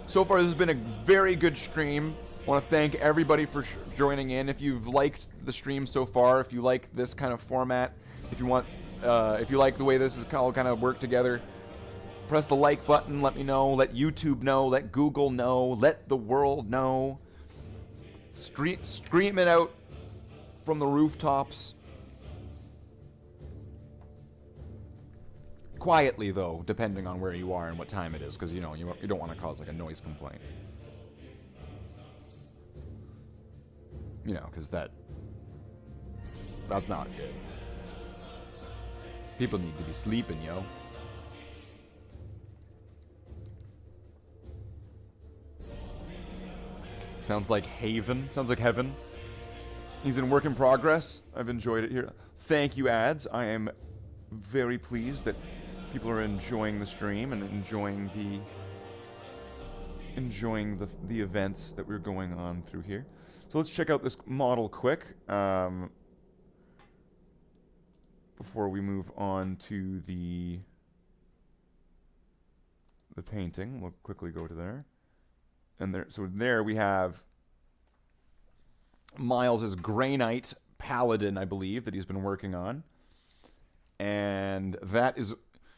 so far this has been a very good stream. I want to thank everybody for joining in. If you've liked the stream so far, if you like this kind of format, if you like the way this is all kind of work together, press the like button, let me know, let YouTube know, let Google know, let the world know. Scream it out from the rooftops. Quietly, though, depending on where you are and what time it is, because, you know, you don't want to cause, like, a noise complaint. You know, because that's not good. People need to be sleeping, yo. Sounds like Haven. Sounds like heaven. He's in work in progress. I've enjoyed it here. Thank you, ads. I am very pleased that people are enjoying the stream and enjoying the events that we're going on through here. So let's check out this model quick before we move on to the the painting. We'll quickly go to there. And there, so there we have Miles's Grey Knight Paladin, I believe, that he's been working on. And that is,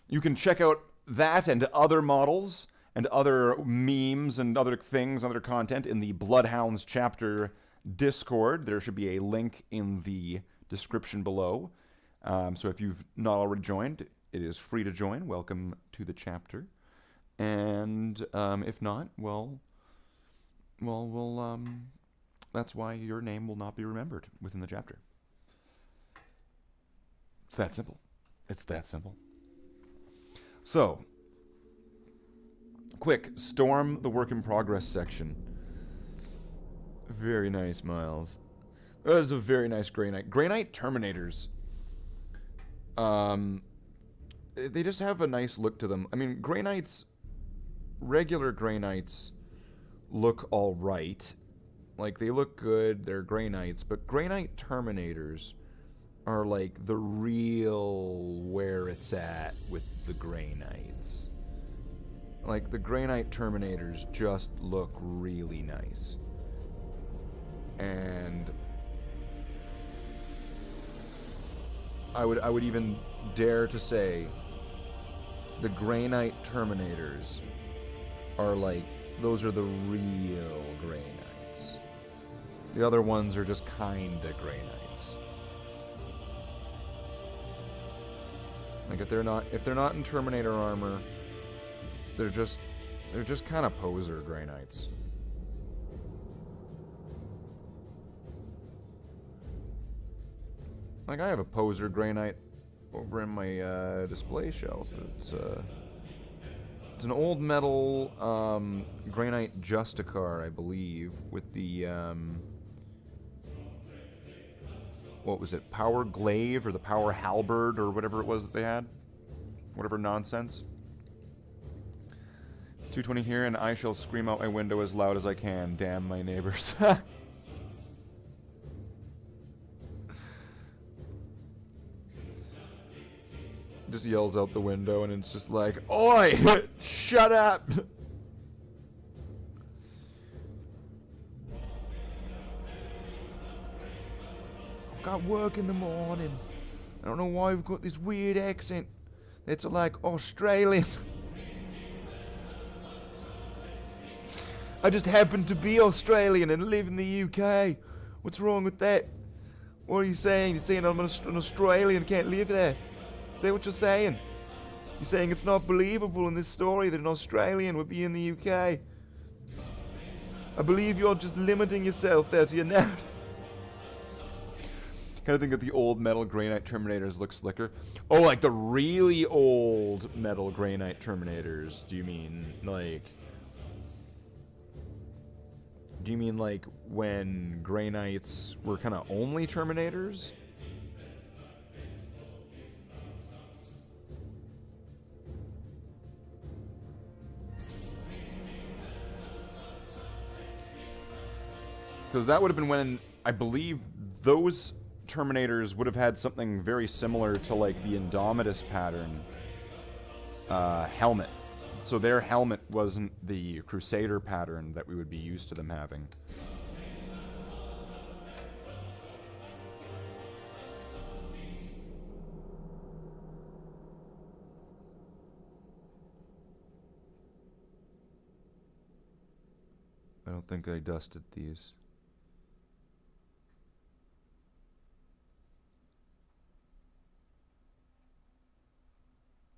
you can check out that and other models and other memes and other things, other content in the Bloodhounds chapter Discord. There should be a link in the description below. So if you've not already joined, it is free to join. Welcome to the chapter. And if not, well, that's why your name will not be remembered within the chapter. It's that simple. It's that simple. So, quick, storm the work in progress section. Very nice, Miles. That is a very nice Grey Knight. Grey Knight Terminators. They just have a nice look to them. I mean, Grey Knights, regular Grey Knights look alright. Like, they look good, they're Grey Knights, but Grey Knight Terminators are like the real where it's at with the Grey Knights. Like, the Grey Knight Terminators just look really nice. And I would even dare to say the Grey Knight Terminators are like, those are the real Grey Knights. The other ones are just kinda Grey Knights. Like, if they're not in Terminator armor, they're just kind of poser Grey Knights. Like, I have a poser Grey Knight over in my display shelf. It's an old metal Grey Knight Justicar, I believe, with the what was it, Power Glaive or the Power Halberd or whatever it was that they had, whatever nonsense. 220 here, and I shall scream out my window as loud as I can. Damn my neighbors. Just yells out the window, and it's just like, "Oi, shut up!" I've got work in the morning. I don't know why we've got this weird accent. It's like Australian. I just happen to be Australian and live in the UK. What's wrong with that? What are you saying? You're saying I'm an Australian, can't live there? Is that what you're saying? You're saying it's not believable in this story that an Australian would be in the UK. I believe you're just limiting yourself there to your narrative. Kind of think that the old metal Grey Knight Terminators look slicker. Oh, like the really old metal Grey Knight Terminators. Do you mean like when Grey Knights were kind of only Terminators? Because that would have been when, I believe, those Terminators would have had something very similar to like the Indomitus pattern helmet. So their helmet wasn't the Crusader pattern that we would be used to them having. I don't think I dusted these.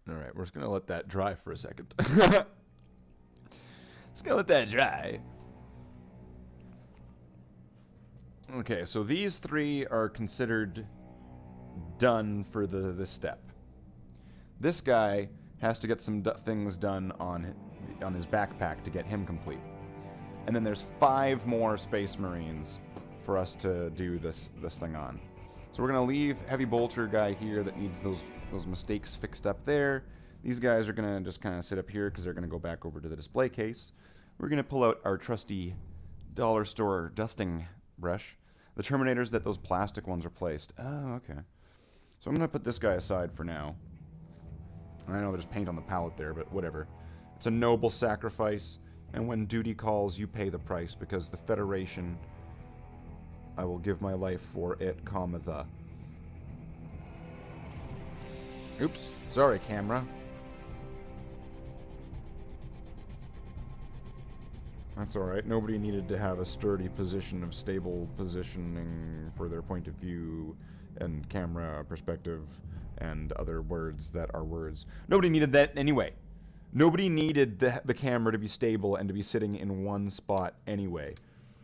Alright, we're just gonna let that dry for a second. Just gonna let that dry. Okay, so these three are considered done for this step. This guy has to get some things done on his backpack to get him complete. And then there's 5 more Space Marines for us to do this thing on. So we're going to leave Heavy Bolter guy here that needs those mistakes fixed up there. These guys are going to just kind of sit up here because they're going to go back over to the display case. We're going to pull out our trusty dollar store dusting brush. The Terminators that those plastic ones are placed. Oh, okay. So I'm going to put this guy aside for now. I know there's paint on the palette there, but whatever. It's a noble sacrifice, and when duty calls, you pay the price, because the Federation, I will give my life for it, comma, the. Oops, sorry, camera. That's alright. Nobody needed to have a sturdy position of stable positioning for their point of view and camera perspective and other words that are words. Nobody needed that anyway. Nobody needed the camera to be stable and to be sitting in one spot anyway.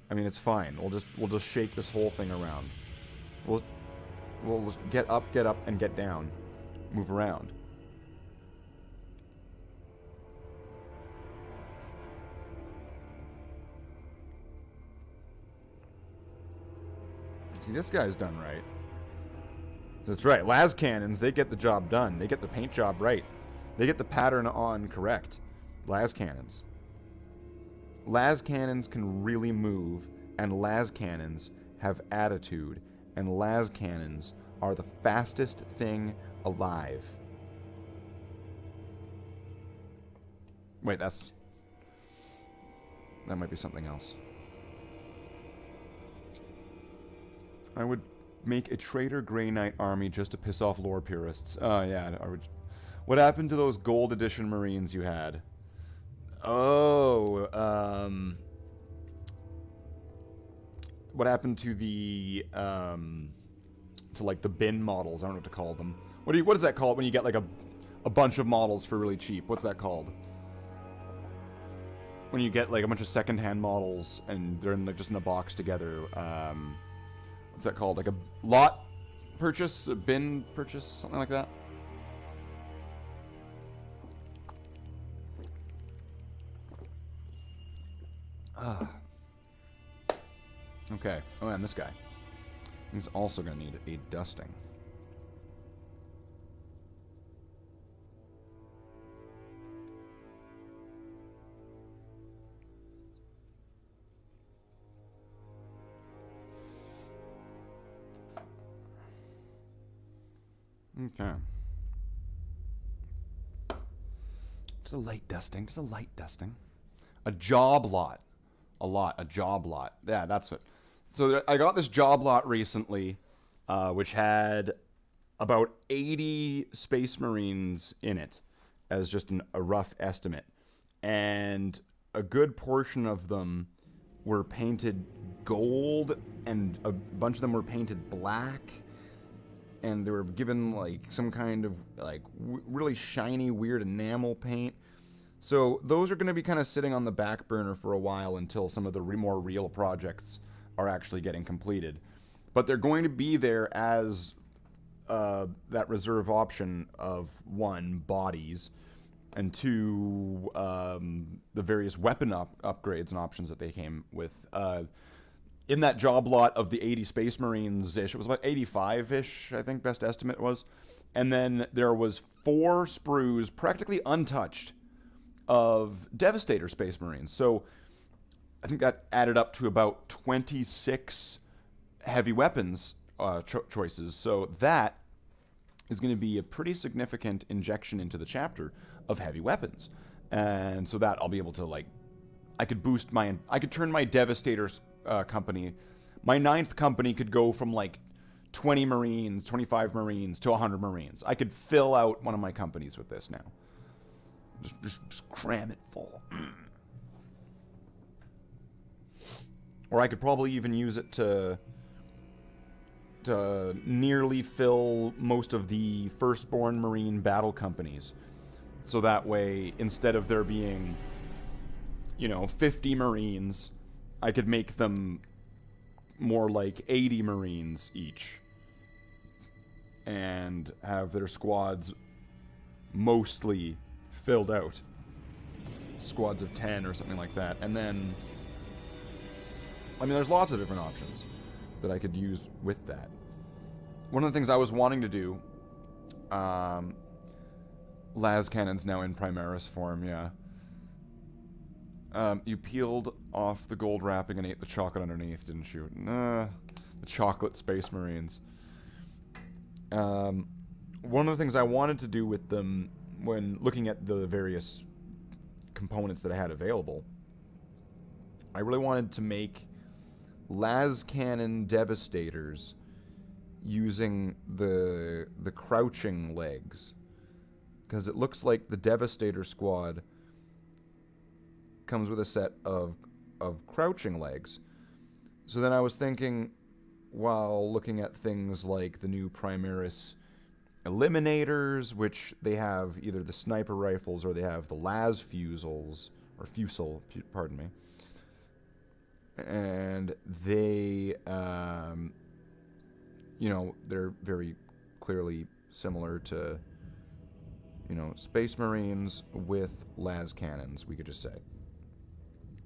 I mean, it's fine. We'll just shake this whole thing around. We'll get up, and get down. Move around. See, this guy's done right. That's right. Las cannons, they get the job done. They get the paint job right. They get the pattern on correct. Las cannons. Las cannons can really move, and las cannons have attitude, and las cannons are the fastest thing alive. Wait, that might be something else. I would make a traitor Grey Knight army just to piss off lore purists. Yeah. What happened to those gold edition Marines you had? Oh, what happened to the, like the bin models? I don't know what to call them. What does that call it when you get like a bunch of models for really cheap? What's that called? When you get like a bunch of secondhand models and they're in, like, just in a box together. What's that called? Like a lot purchase? A bin purchase? Something like that? Okay. Oh, and this guy. He's also going to need a dusting. Okay. Just a light dusting. Just a light dusting. A job lot. A job lot. Yeah, that's what. So I got this job lot recently, which had about 80 Space Marines in it, as just a rough estimate. And a good portion of them were painted gold, and a bunch of them were painted black. And they were given like some kind of like really shiny, weird enamel paint. So those are going to be kind of sitting on the back burner for a while until some of the more real projects are actually getting completed. But they're going to be there as that reserve option of 1, bodies, and 2, the various weapon upgrades and options that they came with. In that job lot of the 80 Space Marines-ish, it was about 85-ish, I think, best estimate was. And then there was 4 sprues, practically untouched, of Devastator Space Marines. So I think that added up to about 26 heavy weapons choices. So that is going to be a pretty significant injection into the chapter of heavy weapons. And so that I'll be able to, like, I could turn my Devastator company, my 9th company could go from like 20 Marines, 25 Marines to 100 Marines. I could fill out one of my companies with this now. Just cram it full. Or I could probably even use it to nearly fill most of the firstborn Marine battle companies. So that way, instead of there being, 50 Marines, I could make them more like 80 Marines each. And have their squads mostly filled out. Squads of 10 or something like that. And then, there's lots of different options that I could use with that. One of the things I was wanting to do, las cannon's now in Primaris form, yeah. You peeled off the gold wrapping and ate the chocolate underneath, didn't you? Nah, the chocolate Space Marines. One of the things I wanted to do with them when looking at the various components that I had available. I really wanted to make las cannon Devastators using the crouching legs, because it looks like the Devastator squad comes with a set of crouching legs. So then I was thinking, while looking at things like the new Primaris Eliminators, which they have either the sniper rifles or they have the las fusils, or fusil, pardon me, and they you know, they're very clearly similar to, you know, Space Marines with las cannons, we could just say.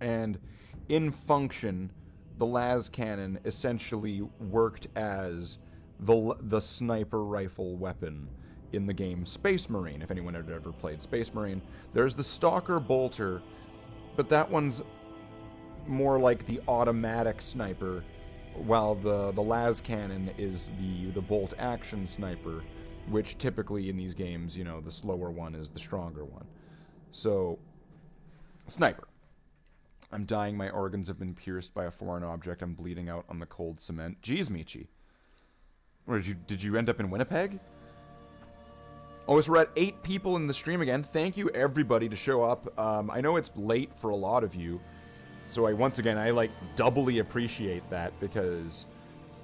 And in function, the las cannon essentially worked as the sniper rifle weapon in the game Space Marine, if anyone had ever played Space Marine. There's the Stalker Bolter, but that one's more like the automatic sniper, while the las cannon is the bolt action sniper, which typically in these games, you know, the slower one is the stronger one. So, sniper. I'm dying. My organs have been pierced by a foreign object. I'm bleeding out on the cold cement. Jeez, Michi. Or did you end up in Winnipeg? Oh, so we're at 8 people in the stream again. Thank you, everybody, to show up. I know it's late for a lot of you, so once again, I like doubly appreciate that, because,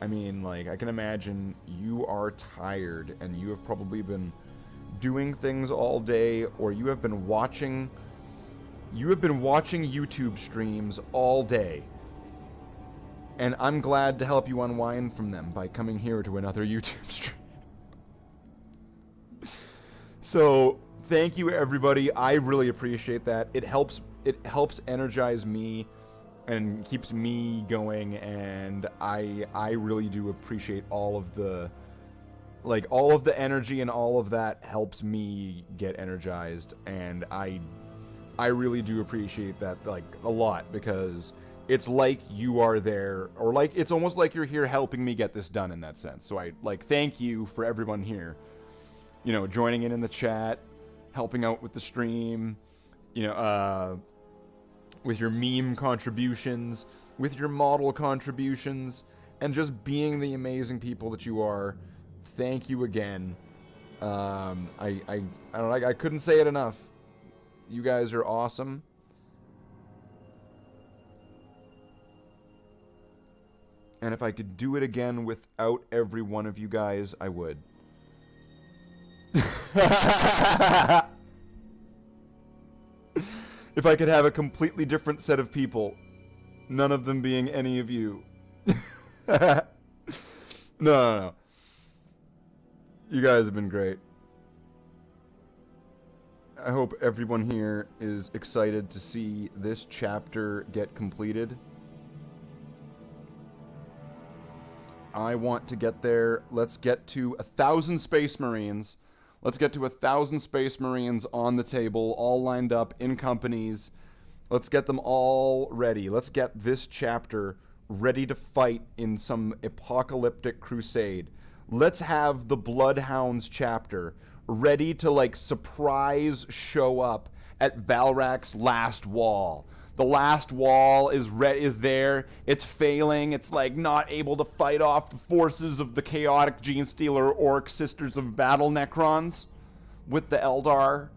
I mean, like, I can imagine you are tired and you have probably been doing things all day, or you have been watching YouTube streams all day. And I'm glad to help you unwind from them by coming here to another YouTube stream. So, thank you, everybody. I really appreciate that. It helps energize me and keeps me going, and I really do appreciate all of the energy, and all of that helps me get energized, and I really do appreciate that, like, a lot, because it's like you are there, or like it's almost like you're here helping me get this done in that sense. So I thank you for everyone here, you know, joining in the chat, helping out with the stream, you know, with your meme contributions, with your model contributions, and just being the amazing people that you are. Thank you again. I don't know, I couldn't say it enough. You guys are awesome. And if I could do it again without every one of you guys, I would. If I could have a completely different set of people, none of them being any of you. No. You guys have been great. I hope everyone here is excited to see this chapter get completed. I want to get there. Let's get to 1,000 Space Marines. Let's get to 1,000 Space Marines on the table, all lined up in companies. Let's get them all ready. Let's get this chapter ready to fight in some apocalyptic crusade. Let's have the Bloodhounds chapter ready to, like, surprise show up at Valrak's last wall. The last wall is there. It's failing. It's, like, not able to fight off the forces of the chaotic Genestealer Orc Sisters of Battle Necrons with the Eldar.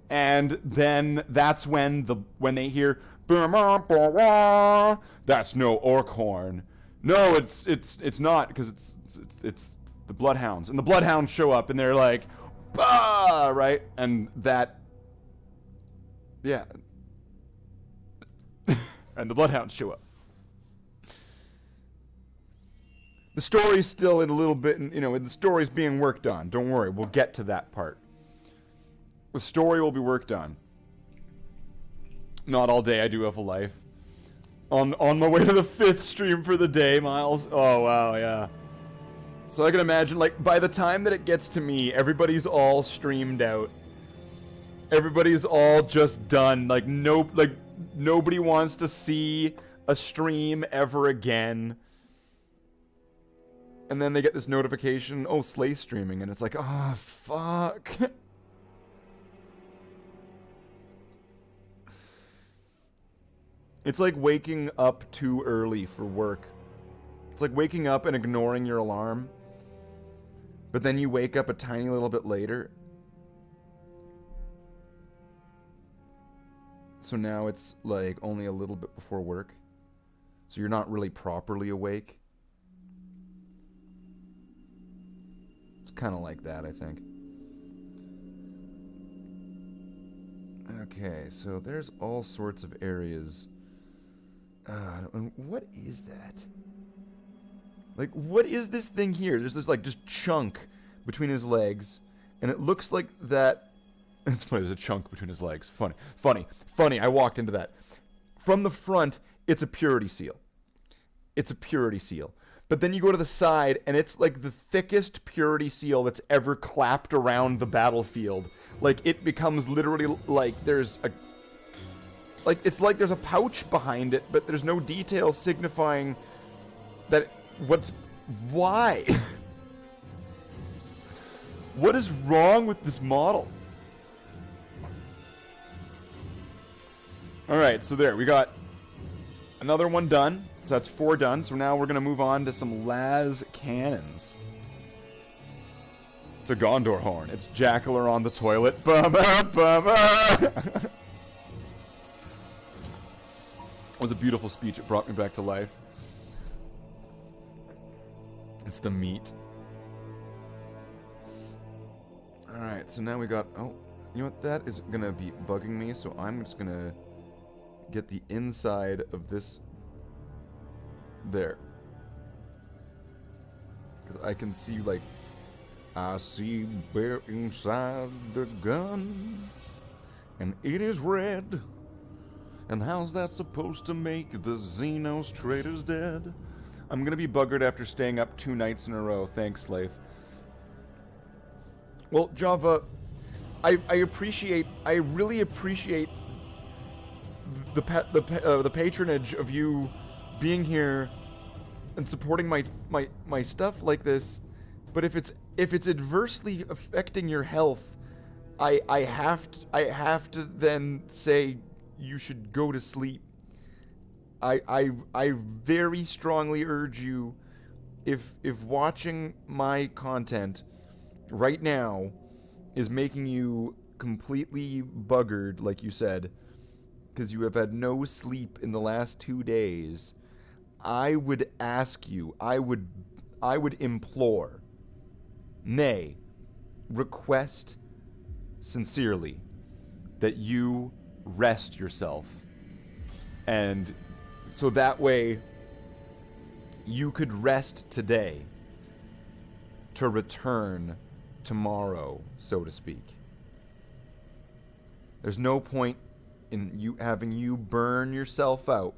And then that's when they hear, that's no orc horn. No, it's not, because it's the Bloodhounds. And the Bloodhounds show up and they're like, bah! Right? And that, yeah. And the Bloodhounds show up. The story's still in a little bit, you know, the story's being worked on. Don't worry, we'll get to that part. The story will be worked on. Not all day, I do have a life. On my way to the 5th stream for the day, Miles. Oh, wow, yeah. So I can imagine, like, by the time that it gets to me, everybody's all streamed out. Everybody's all just done. Like, nobody wants to see a stream ever again. And then they get this notification, oh, Slathe streaming, and it's like, oh, fuck. It's like waking up too early for work. It's like waking up and ignoring your alarm, but then you wake up a tiny little bit later. So now it's like only a little bit before work. So you're not really properly awake. It's kind of like that, I think. Okay, so there's all sorts of areas. And what is that? Like, what is this thing here? There's this, like, just chunk between his legs, and it looks like that... It's funny, there's a chunk between his legs. Funny, I walked into that. From the front, it's a purity seal. It's a purity seal. But then you go to the side, and it's, like, the thickest purity seal that's ever clapped around the battlefield. Like, it becomes literally, like, there's a... Like, it's like there's a pouch behind it, but there's no detail signifying that... Why? What is wrong with this model? Alright, so there, we got another one done. So that's 4 done. So now we're going to move on to some las cannons. It's a Gondor horn. It's Jackler on the toilet. It was a beautiful speech. It brought me back to life. It's the meat. Alright, so now we got... Oh, you know what? That is going to be bugging me, so I'm just going to get the inside of this... There. Because I can see, like... I see bear inside the gun, and it is red. And how's that supposed to make the Xenos traitors dead? I'm gonna be buggered after staying up 2 nights in a row. Thanks, Slathe. Well, Java, I really appreciate the patronage of you being here and supporting my stuff like this. But if it's adversely affecting your health, I have to then say you should go to sleep. I very strongly urge you, if watching my content right now is making you completely buggered, like you said, because you have had no sleep in the last 2 days, I would ask you, I would implore, nay, request sincerely that you rest yourself. And so that way you could rest today to return tomorrow, so to speak. There's no point in you having you burn yourself out.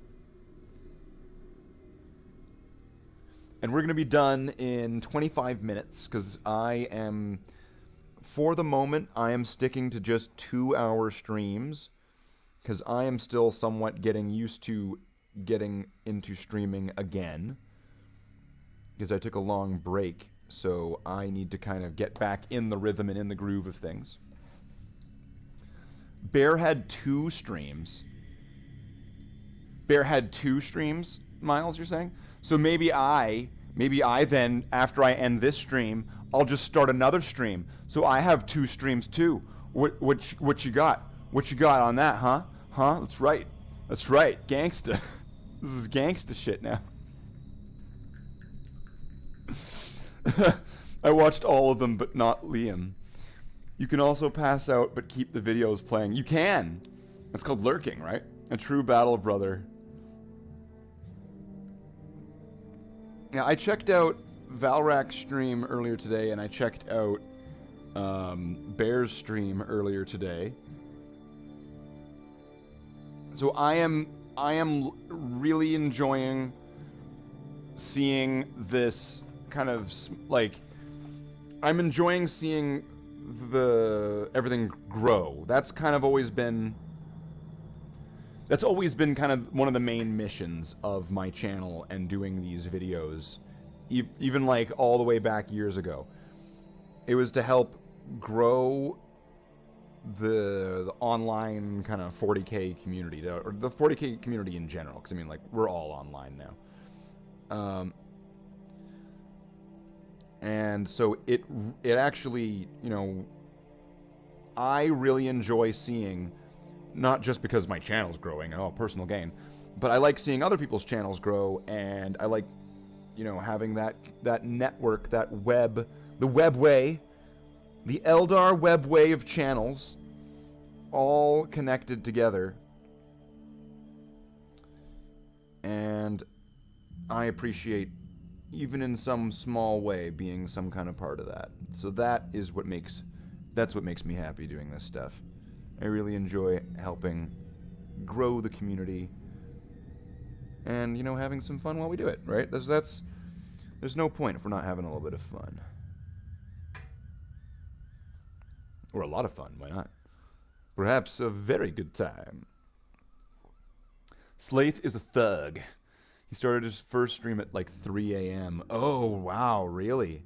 And we're going to be done in 25 minutes, because for the moment, I am sticking to just 2-hour streams, because I am still somewhat getting used to getting into streaming again, because I took a long break, so I need to kind of get back in the rhythm and in the groove of things. Bear had 2 streams. Bear had 2 streams, Miles, you're saying? So maybe I then, after I end this stream, I'll just start another stream. So I have 2 streams too. What you got? What you got on that, huh? Huh? That's right. That's right. Gangsta. This is gangsta shit now. I watched all of them, but not Liam. You can also pass out, but keep the videos playing. You can. That's called lurking, right? A true battle brother. Yeah, I checked out Valrak's stream earlier today, and I checked out Bear's stream earlier today. So I am really enjoying seeing this kind of like, I'm enjoying seeing everything grow. That's always been kind of one of the main missions of my channel and doing these videos, even like all the way back years ago. It was to help grow the online kind of 40K community, or the 40K community in general, because I mean, like, we're all online now. And so it actually, you know, I really enjoy seeing, not just because my channel's growing, oh, personal gain, but I like seeing other people's channels grow, and I like, you know, having that network, that web, the webway, the Eldar webway of channels, all connected together. And I appreciate, even in some small way, being some kind of part of that. So that's what makes me happy doing this stuff. I really enjoy helping grow the community, and, you know, having some fun while we do it, right? There's no point if we're not having a little bit of fun. Or a lot of fun, why not? Perhaps a very good time. Slathe is a thug. He started his first stream at like 3 a.m. Oh, wow, really?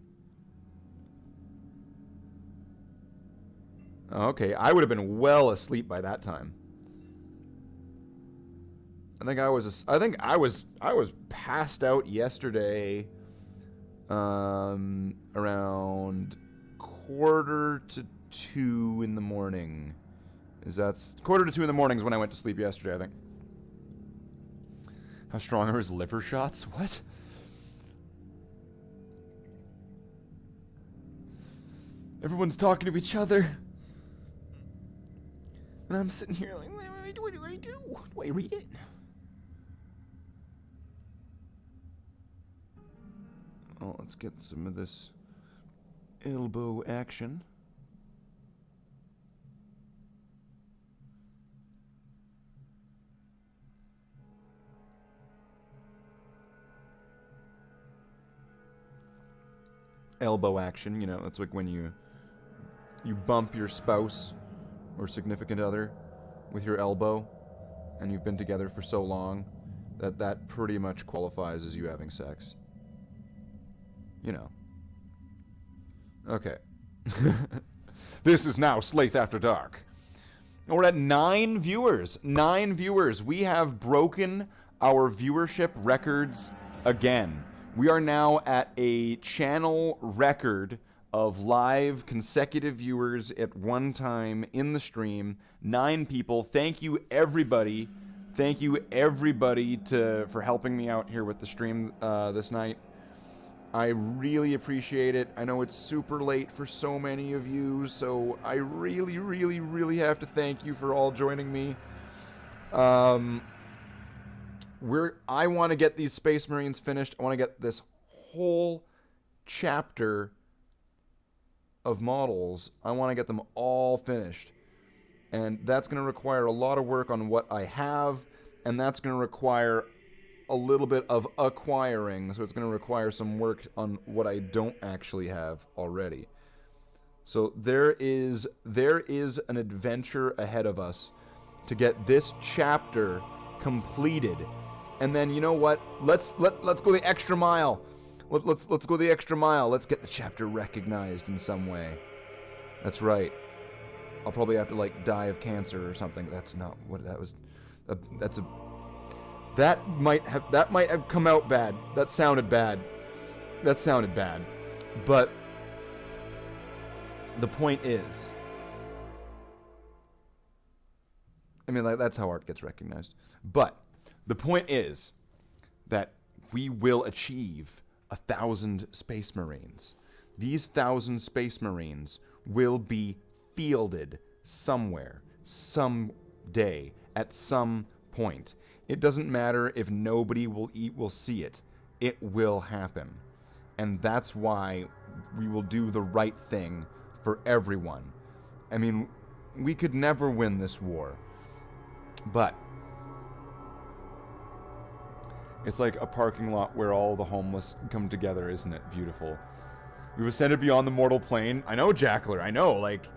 Okay, I would have been well asleep by that time. I think I was passed out yesterday around 1:45 in the morning. Is that 1:45 in the morning is when I went to sleep yesterday, I think. How strong are his liver shots? What? Everyone's talking to each other. And I'm sitting here like, what do I do? Do I read it? Oh, let's get some of this elbow action. Elbow action, you know, that's like when you bump your spouse or significant other with your elbow, and you've been together for so long that pretty much qualifies as you having sex. You know. Okay. This is now Slathe After Dark. We're at 9 viewers. 9 viewers. We have broken our viewership records again. We are now at a channel record of live consecutive viewers at one time in the stream. 9 people. Thank you, everybody. Thank you, everybody, for helping me out here with the stream this night. I really appreciate it. I know it's super late for so many of you, so I really, really, really have to thank you for all joining me. I want to get these Space Marines finished. I want to get this whole chapter of models. I want to get them all finished. And that's going to require a lot of work on what I have, and that's going to require a little bit of acquiring, so it's going to require some work on what I don't actually have already. So there is an adventure ahead of us to get this chapter completed. And then, you know what? Let's go the extra mile. Let's go the extra mile. Let's get the chapter recognized in some way. That's right. I'll probably have to like die of cancer or something. That's not what that was. That might have come out bad. That sounded bad. But the point is, I mean, like, that's how art gets recognized. But the point is that we will achieve 1,000 Space Marines. These 1,000 Space Marines will be fielded somewhere, someday, at some point. It doesn't matter if nobody will see it. It will happen. And that's why we will do the right thing for everyone. I mean, we could never win this war. But it's like a parking lot where all the homeless come together, isn't it? Beautiful. We've ascended beyond the mortal plane. I know, Jackler, I know, like,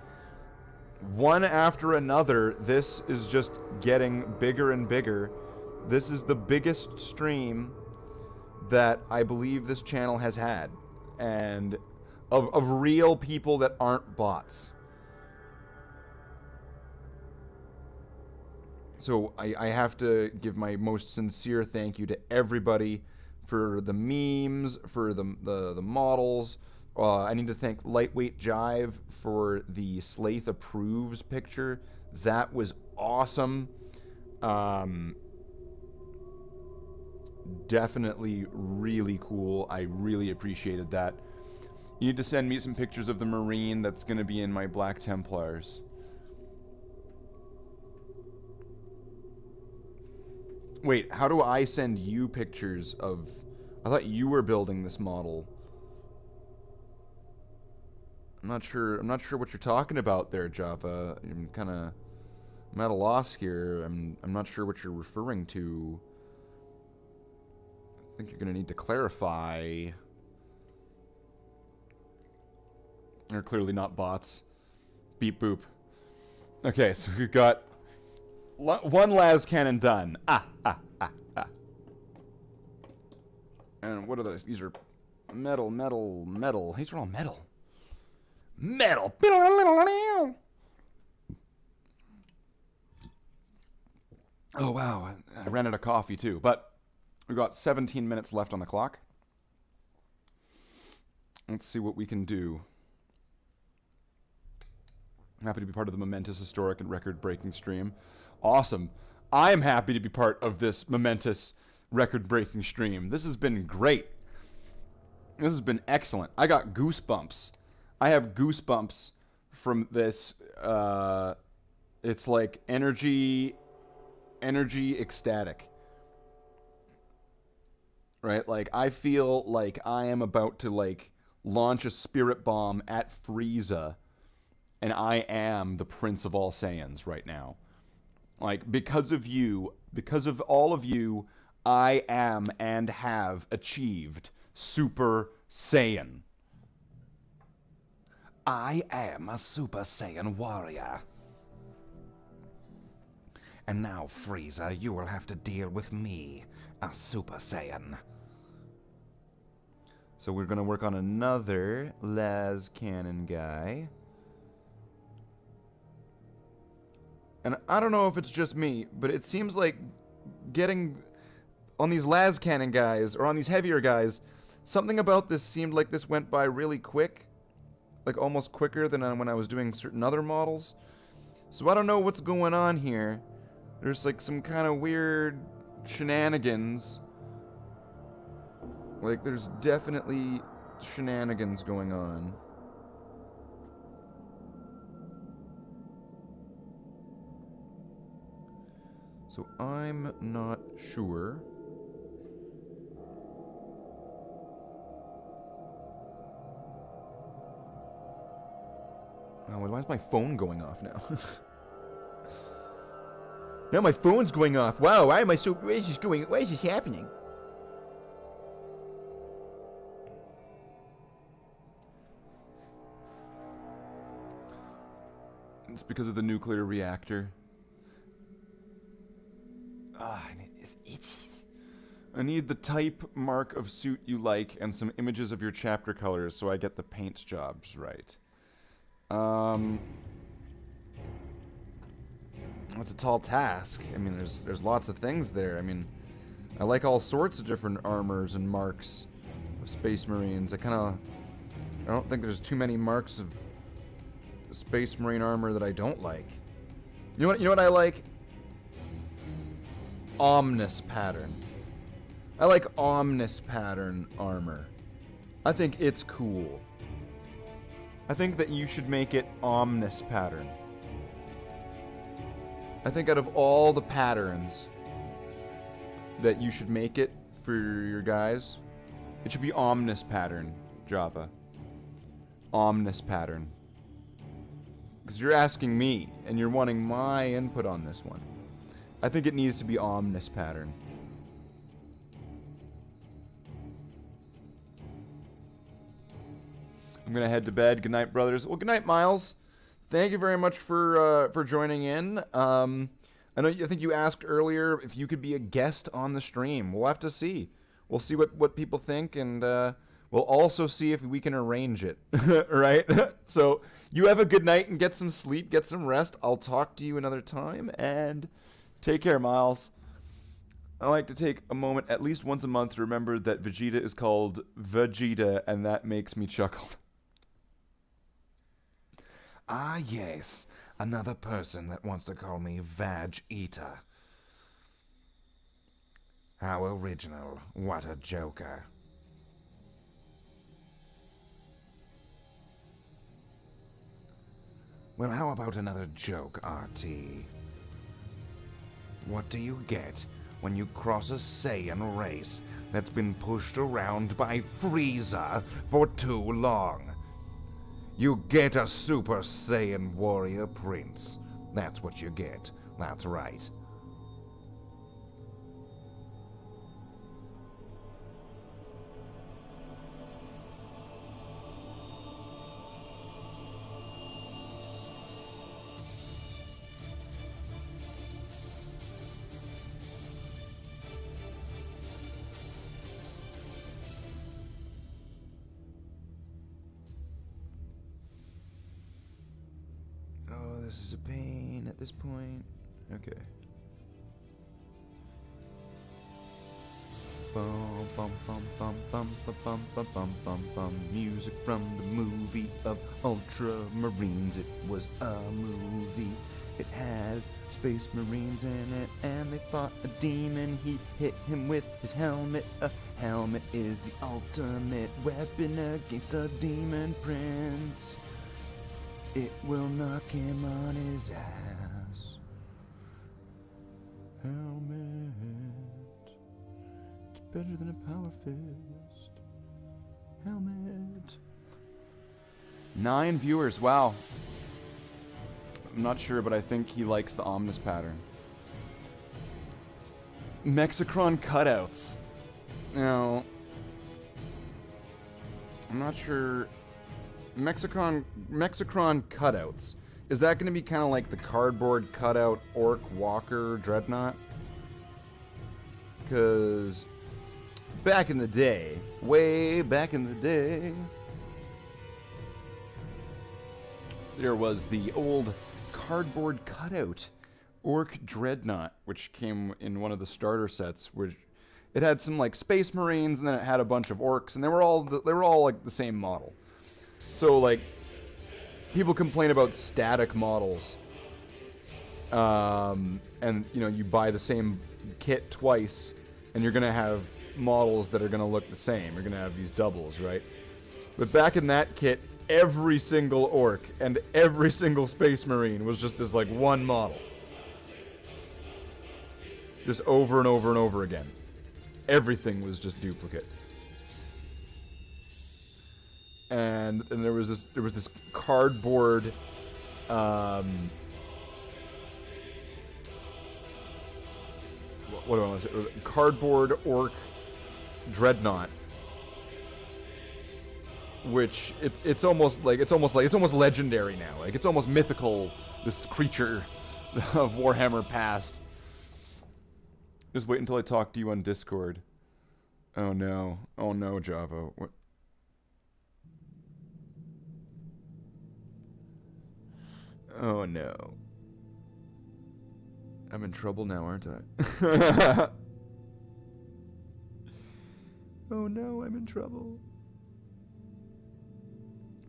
one after another, this is just getting bigger and bigger. This is the biggest stream that I believe this channel has had, and of real people that aren't bots. So I have to give my most sincere thank you to everybody for the memes, for the models. I need to thank Lightweight Jive for the Slathe approves picture. That was awesome. Definitely really cool. I really appreciated that. You need to send me some pictures of the Marine that's going to be in my Black Templars. Wait, how do I send you pictures of... I thought you were building this model. I'm not sure what you're talking about there, Java. I'm at a loss here. I'm not sure what you're referring to. I think you're going to need to clarify. They're clearly not bots. Beep boop. Okay, so we've got one las cannon done. And what are those? These are metal. These are all metal. Metal. Oh, wow. I ran out of coffee, too. But we've got 17 minutes left on the clock. Let's see what we can do. Happy to be part of the momentous, historic, and record-breaking stream. Awesome. I am happy to be part of this momentous, record-breaking stream. This has been great. This has been excellent. I got goosebumps. I have goosebumps from this. It's like energy ecstatic. Right? Like, I feel like I am about to, like, launch a spirit bomb at Frieza. And I am the Prince of all Saiyans right now. Like, because of you, because of all of you, I am and have achieved Super Saiyan. I am a Super Saiyan warrior. And now, Frieza, you will have to deal with me, a Super Saiyan. So we're going to work on another las cannon guy. And I don't know if it's just me, but it seems like getting on these las cannon guys, or on these heavier guys, something about this seemed like this went by really quick. Like almost quicker than when I was doing certain other models. So I don't know what's going on here. There's like some kind of weird shenanigans. Like there's definitely shenanigans going on. So I'm not sure. Oh, why is my phone going off now? Now my phone's going off. Wow, why am I so... Why is this happening? It's because of the nuclear reactor. It itches. I need the type mark of suit you like and some images of your chapter colors so I get the paint jobs right. That's a tall task. I mean, there's lots of things there. I mean, I like all sorts of different armors and marks of Space Marines. I don't think there's too many marks of Space Marine armor that I don't like. You know what I like? Omnis pattern. I like Omnis pattern armor. I think it's cool. I think that you should make it Omnis pattern. I think out of all the patterns that you should make it for your guys, it should be Omnis pattern, Java. Omnis pattern. Because you're asking me, and you're wanting my input on this one. I think it needs to be Omnis pattern. I'm gonna head to bed. Good night, brothers. Well, good night, Miles. Thank you very much for joining in. I think you asked earlier if you could be a guest on the stream. We'll have to see. We'll see what people think, and we'll also see if we can arrange it. Right? So you have a good night and get some sleep, get some rest. I'll talk to you another time, and Take care, Miles. I like to take a moment at least once a month to remember that Vegeta is called Vegeta, and that makes me chuckle. Ah, yes. Another person that wants to call me Vag Eater. How original. What a joker. Well, how about another joke, RT? What do you get when you cross a Saiyan race that's been pushed around by Frieza for too long? You get a Super Saiyan warrior prince. That's what you get. That's right. Oh, this is a pain at this point. Okay. Bum, bum, bum, bum, bum, bum, bum, bum, bum, bum, bum. Music from the movie of Ultramarines. It was a movie. It had space marines in it, and they fought a demon. He hit him with his helmet. A helmet is the ultimate weapon against a demon prince. It will knock him on his ass. Helmet. It's better than a power fist. Helmet. 9 viewers, wow. I'm not sure, but I think he likes the ominous pattern. Mexicron cutouts. Now, I'm not sure. Mexicron cutouts. Is that going to be kind of like the cardboard cutout Orc Walker Dreadnought? Because back in the day, way back in the day, there was the old cardboard cutout Orc Dreadnought, which came in one of the starter sets, which it had some like Space Marines, and then it had a bunch of Orcs, and they were all like the same model. So, like, people complain about static models. And, you know, you buy the same kit twice, and you're going to have models that are going to look the same. You're going to have these doubles, right? But back in that kit, every single Orc and every single Space Marine was just this, like, one model. Just over and over and over again. Everything was just duplicate. And there was this cardboard what do I want to say? It was a cardboard Orc Dreadnought, which it's almost legendary now. Like, it's almost mythical, this creature of Warhammer past. Just wait until I talk to you on Discord. Oh no, Javo. What? Oh no. I'm in trouble now, aren't I? Oh no, I'm in trouble.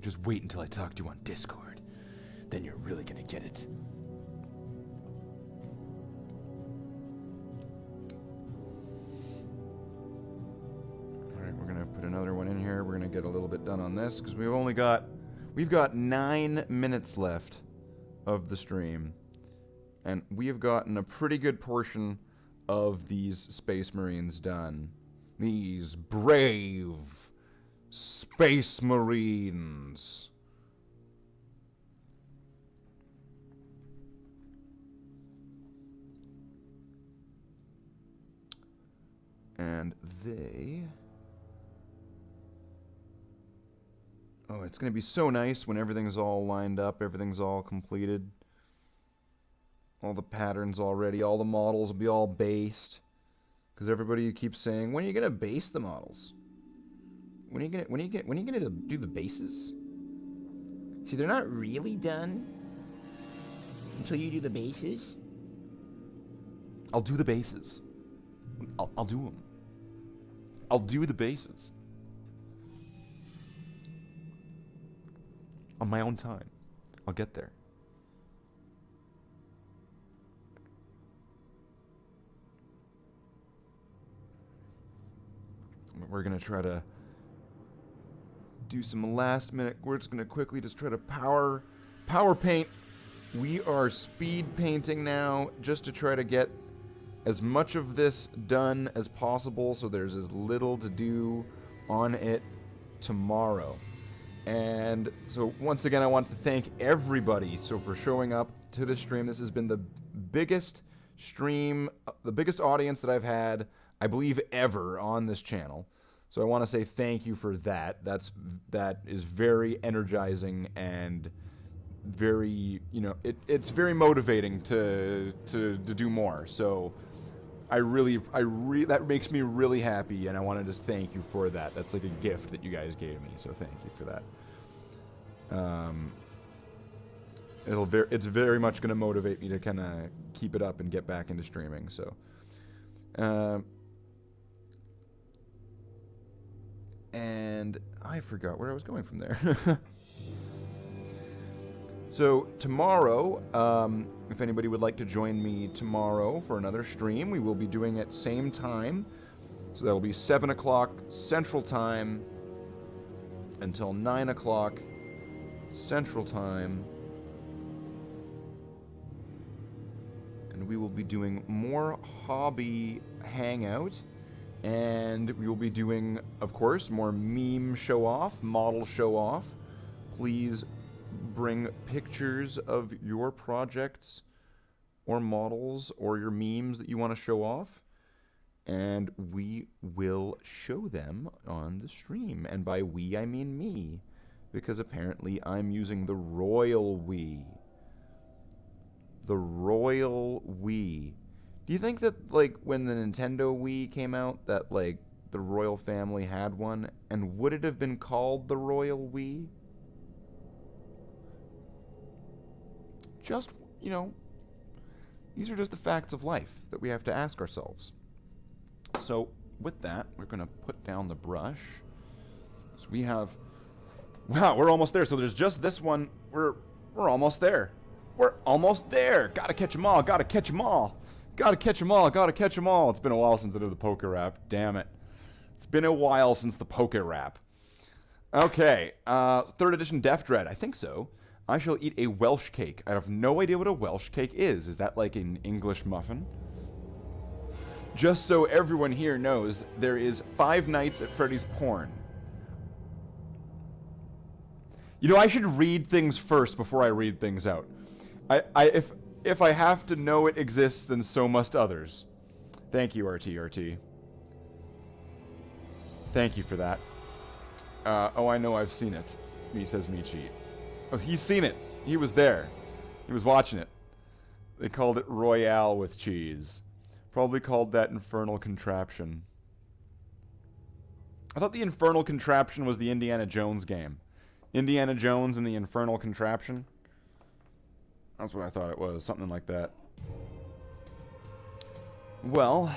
Just wait until I talk to you on Discord. Then you're really gonna get it. Alright, we're gonna put another one in here. We're gonna get a little bit done on this, because we've got 9 minutes left of the stream, and we have gotten a pretty good portion of these Space Marines done. These brave Space Marines. And they... Oh, it's going to be so nice when everything's all lined up, everything's all completed. All the patterns already, all the models will be all based. Because everybody keeps saying, when are you going to base the models? When are you going to do the bases? See, they're not really done until you do the bases. I'll do the bases. I'll do them. I'll do the bases. On my own time. I'll get there. We're going to try to do some last minute. We're just going to quickly just try to power paint. We are speed painting now just to try to get as much of this done as possible so there's as little to do on it tomorrow. And so once again, I want to thank everybody for showing up to this stream. This has been the biggest stream, the biggest audience that I've had, I believe, ever on this channel. So I want to say thank you for that. That is very energizing and very, it's very motivating to do more. So that makes me really happy, and I want to just thank you for that. That's like a gift that you guys gave me, so thank you for that. It's very much going to motivate me to kind of keep it up and get back into streaming. So, and I forgot where I was going from there. So tomorrow, if anybody would like to join me tomorrow for another stream, we will be doing it same time. So that will be 7 o'clock Central Time until 9 o'clock Central Time. And we will be doing more hobby Hangout. And we will be doing, of course, more meme show-off, model show-off. Please bring pictures of your projects or models or your memes that you want to show off, and we will show them on the stream. And by we, I mean me, because apparently I'm using the royal we. The royal we. Do you think that, like, when the Nintendo Wii came out, that, like, the royal family had one, and would it have been called the royal Wii? Just, these are just the facts of life that we have to ask ourselves. So, with that, we're going to put down the brush. So we have... Wow, we're almost there. So there's just this one. We're almost there. We're almost there. Gotta catch them all. Gotta catch them all. Gotta catch them all. Gotta catch them all. It's been a while since I did the poker rap. Damn it. It's been a while since the poker rap. Okay. 3rd edition Death Dread. I think so. I shall eat a Welsh cake. I have no idea what a Welsh cake is. Is that like an English muffin? Just so everyone here knows, there is 5 Nights at Freddy's porn. I should read things first before I read things out. If I have to know it exists, then so must others. Thank you, RT. Thank you for that. Oh, I know I've seen it. Me says Michi. Oh, he's seen it. He was there. He was watching it. They called it Royale with cheese. Probably called that Infernal Contraption. I thought the Infernal Contraption was the Indiana Jones game. Indiana Jones and the Infernal Contraption. That's what I thought it was. Something like that. Well,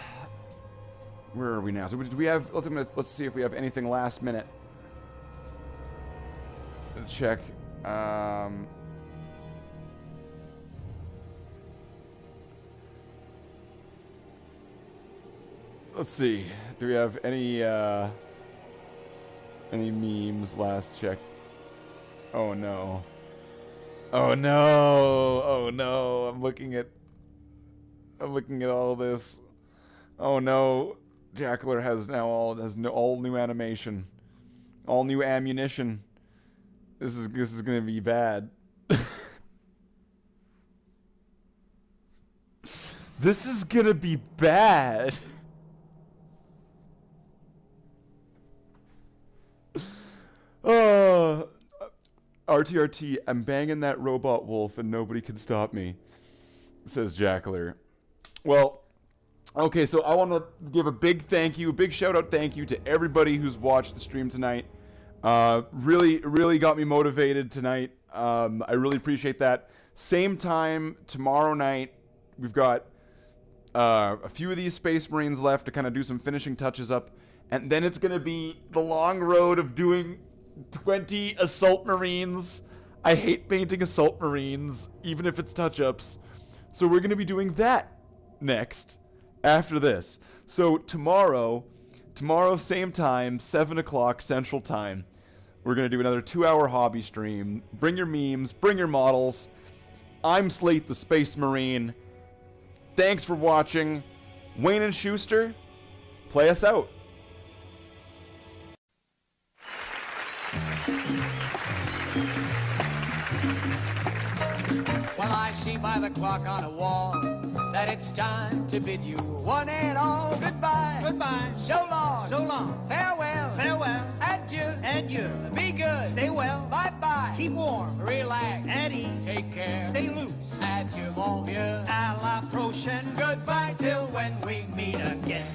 where are we now? So do we have... Let's see if we have anything last minute. Let's check. Let's see. Do we have any memes last check? Oh no. Oh no. Oh no. I'm looking at all this. Oh no. Jackler has now all new animation. All new ammunition. This is going to be bad. This is going to be bad. RTRT, I'm banging that robot wolf and nobody can stop me, says Jackler. Well, okay, so I want to give a big thank you, a big shout out thank you to everybody who's watched the stream tonight. Really got me motivated tonight. I really appreciate that. Same time tomorrow night, we've got a few of these Space Marines left to kind of do some finishing touches up, and then it's going to be the long road of doing 20 Assault Marines. I hate painting Assault Marines, even if it's touch-ups. So we're going to be doing that next, after this. So tomorrow, same time, 7 o'clock Central Time, we're going to do another 2-hour hobby stream. Bring your memes, bring your models. I'm Slathe the Space Marine. Thanks for watching. Wayne and Schuster, play us out. Well, I see by the clock on the wall that it's time to bid you one and all goodbye. Goodbye. So long. So long. Farewell. Farewell. Adieu. Adieu. Be good. Stay well. Bye-bye. Keep warm. Relax. At ease. Take care. Stay loose. Adieu, mon vieux. À la prochaine. Goodbye till when we meet again.